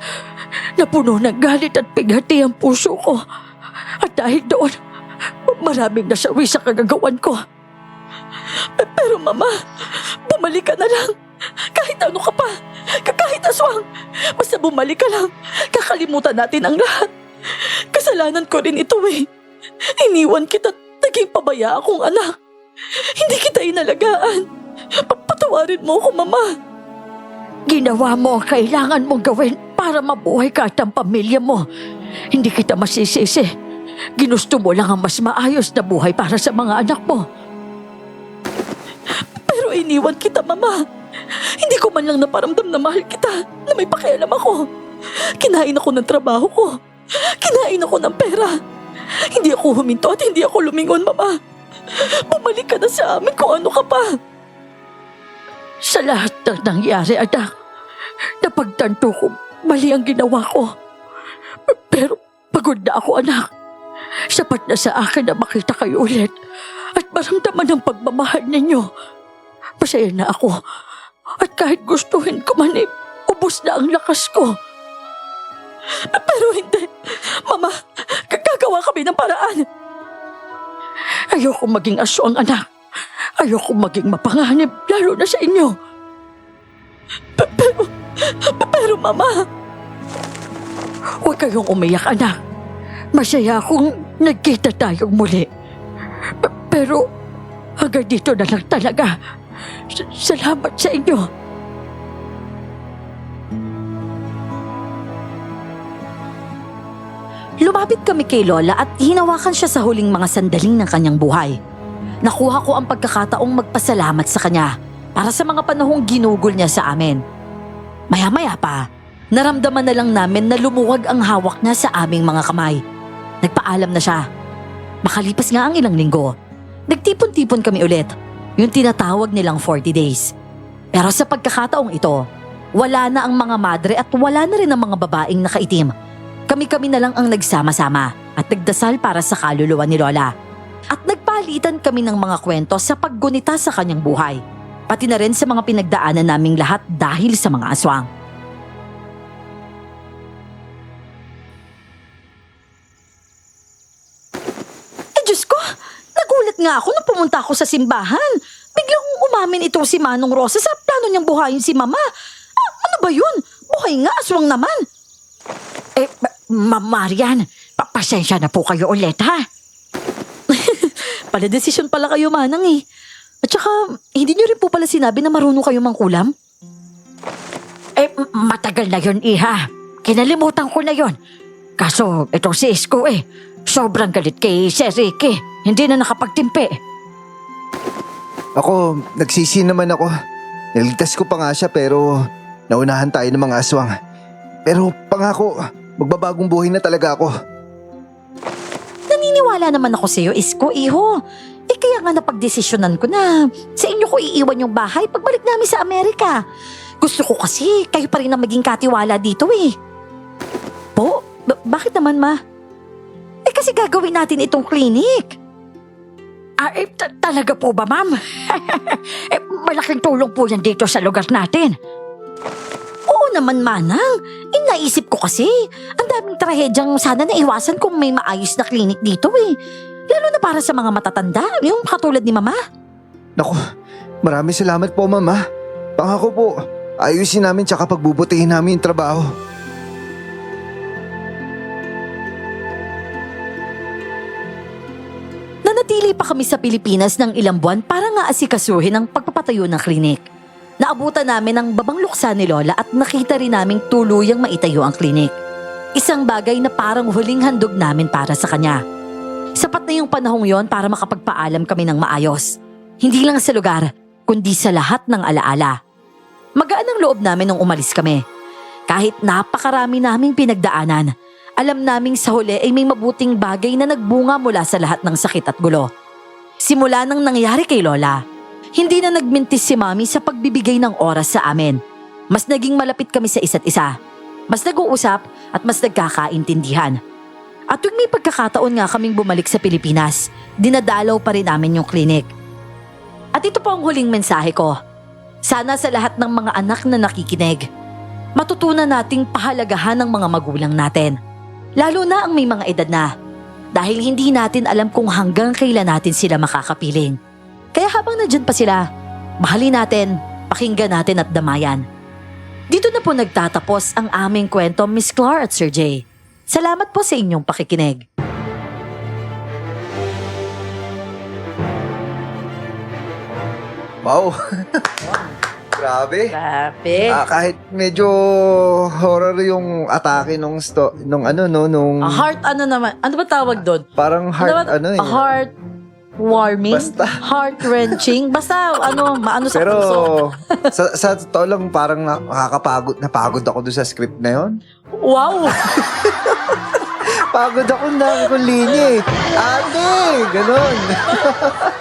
Napuno ng galit at pighati ang puso ko. At dahil doon, maraming nasawi sa kagagawan ko. Pero Mama, bumalik ka na lang. Kahit ano ka pa, kahit aswang, basta bumalik ka lang. Kakalimutan natin ang lahat. Kasalanan ko rin ito eh. Iniwan kita at naging pabaya akong anak. Hindi kita inalagaan. Patawarin mo ako, Mama. Ginawa mo ang kailangan mong gawin para mabuhay ka at ang pamilya mo. Hindi kita masisisi. Ginusto mo lang ang mas maayos na buhay para sa mga anak mo. Pero iniwan kita, Mama. Hindi ko man lang naparamdam na mahal kita, na may pakialam ako. Kinain ako ng trabaho ko. Kinain ako ng pera. Hindi ako huminto at hindi ako lumingon, Mama. Bumalik ka na sa amin kung ano ka pa. Sa lahat ng nangyari, anak, napagtanto ko mali ang ginawa ko. Pero pagod na ako, anak. Sapat na sa akin na makita kayo ulit at maramdaman ang pagmamahal ninyo. Masaya na ako. At kahit gustuhin ko man ubos na ang lakas ko. Pero hindi. Mama, gagawa kami ng paraan. Ayoko maging aswang, anak. Ayoko maging mapanganib, lalo na sa inyo. Pero Mama, huwag kayong umiyak, anak. Masaya akong nagkita tayong muli. Pero hanggang dito na lang talaga. Salamat sa inyo. Lumapit kami kay Lola at hinawakan siya sa huling mga sandaling ng kanyang buhay. Nakuha ko ang pagkakataong magpasalamat sa kanya para sa mga panahong ginugol niya sa amin. Maya-maya pa, naramdaman na lang namin na lumuwag ang hawak niya sa aming mga kamay. Nagpaalam na siya. Makalipas nga ang ilang linggo, nagtipon-tipon kami ulit, yung tinatawag nilang 40 days. Pero sa pagkakataong ito, wala na ang mga madre at wala na rin ang mga babaeng nakaitim. Kami-kami na lang ang nagsama-sama at nagdasal para sa kaluluwa ni Lola. At nagpalitan kami ng mga kwento sa paggunita sa kanyang buhay, pati na rin sa mga pinagdaanan naming lahat dahil sa mga aswang. Diyos ko, nagulat nga ako nung pumunta ako sa simbahan. Biglang umamin ito si Manong Rosa sa plano niyang buhayin si Mama. Ano ba yun? Buhay nga, aswang naman. Ma'am Marian, pasensya na po kayo ulit, ha? Paladesisyon pala kayo, Manang eh. At saka, hindi niyo rin po pala sinabi na marunong kayo mangkulam? Matagal na yun, Iha. Kinalimutan ko na yun. Kaso, ito si Isko sobrang galit kay Sir Ricky. Hindi na nakapagtimpi. Ako, nagsisi naman ako. Niligtas ko pa nga siya pero naunahan tayo ng mga aswang. Pero pangako, magbabagong buhay na talaga ako. Naniniwala naman ako sa iyo, Isko, Iho. Kaya nga napagdesisyonan ko na sa inyo ko iiwan yung bahay pagbalik namin sa Amerika. Gusto ko kasi kayo pa rin ang maging katiwala dito Po? Bakit naman, Ma? Kasi gagawin natin itong clinic. Talaga po ba, Ma'am? Malaking tulong po yan dito sa lugar natin. Oo naman, Manang. Naisip ko kasi, ang daming trahedyang sana naiwasan kung may maayos na clinic dito Lalo na para sa mga matatanda, yung katulad ni Mama. Naku, maraming salamat po, Mama. Pangako po, ayusin namin tsaka pagbubutihin namin yung trabaho. Nanatili pa kami sa Pilipinas ng ilang buwan para nga asikasuhin ang pagpapatayo ng klinik. Naabutan namin ang babang luksa ni Lola at nakita rin naming tuluyang maitayo ang klinik. Isang bagay na parang huling handog namin para sa kanya. Sapat na yung panahong yon para makapagpaalam kami ng maayos. Hindi lang sa lugar, kundi sa lahat ng alaala. Magaan ang loob namin nung umalis kami. Kahit napakarami naming pinagdaanan, alam naming sa huli ay may mabuting bagay na nagbunga mula sa lahat ng sakit at gulo. Simula nang nangyari kay Lola, hindi na nagmintis si Mami sa pagbibigay ng oras sa amin. Mas naging malapit kami sa isa't isa. Mas nag-uusap at mas nagkakaintindihan. At tuwing may pagkakataon nga kaming bumalik sa Pilipinas, dinadalaw pa rin namin yung klinik. At ito po ang huling mensahe ko. Sana sa lahat ng mga anak na nakikinig, matutunan nating pahalagahan ng mga magulang natin. Lalo na ang may mga edad na. Dahil hindi natin alam kung hanggang kailan natin sila makakapiling. Kaya habang nandyan pa sila, mahalin natin, pakinggan natin at damayan. Dito na po nagtatapos ang aming kwento, Miss Clar at Sir Jay. Salamat po sa inyong pakikinig. Wow! Grabe. Grabe. Kahit medyo horror yung atake nung Heart ano naman? Ano ba tawag doon? parang heart Heart warming? Basta. Heart-wrenching? Basta maano sa Pero puso. sa totoo lang parang napagod ako doon sa script na yon. Wow! Pagod ako, ang dami kong linya Ate! Ganon.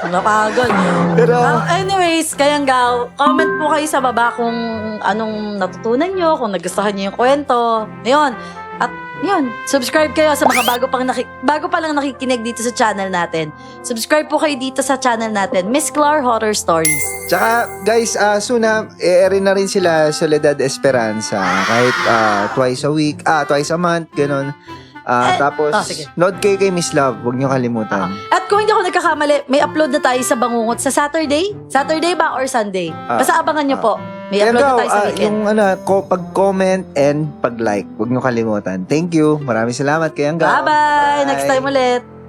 Napagod. Pero Anyways, kayang gaw, comment po kayo sa baba kung anong natutunan nyo, kung nagustuhan nyo yung kwento. Ayun. At yun, subscribe kayo sa mga bago pa lang nakikinig dito sa channel natin. Subscribe po kayo dito sa channel natin, Miss Clar Horror Stories. tsaka guys, soon i-airin na rin sila Soledad Esperanza kahit twice a month, ganon. Tapos, sige. nood kayo kay Miss Love, huwag niyo kalimutan. At kung hindi ako nagkakamali, may upload na tayo sa Bangungot sa Saturday? Saturday ba or Sunday? Basta abangan nyo po. May upload na tayo sa weekend. Yung pag-comment and pag-like, huwag niyo kalimutan. Thank you. Maraming salamat kay Angga. Bye-bye! Next time ulit.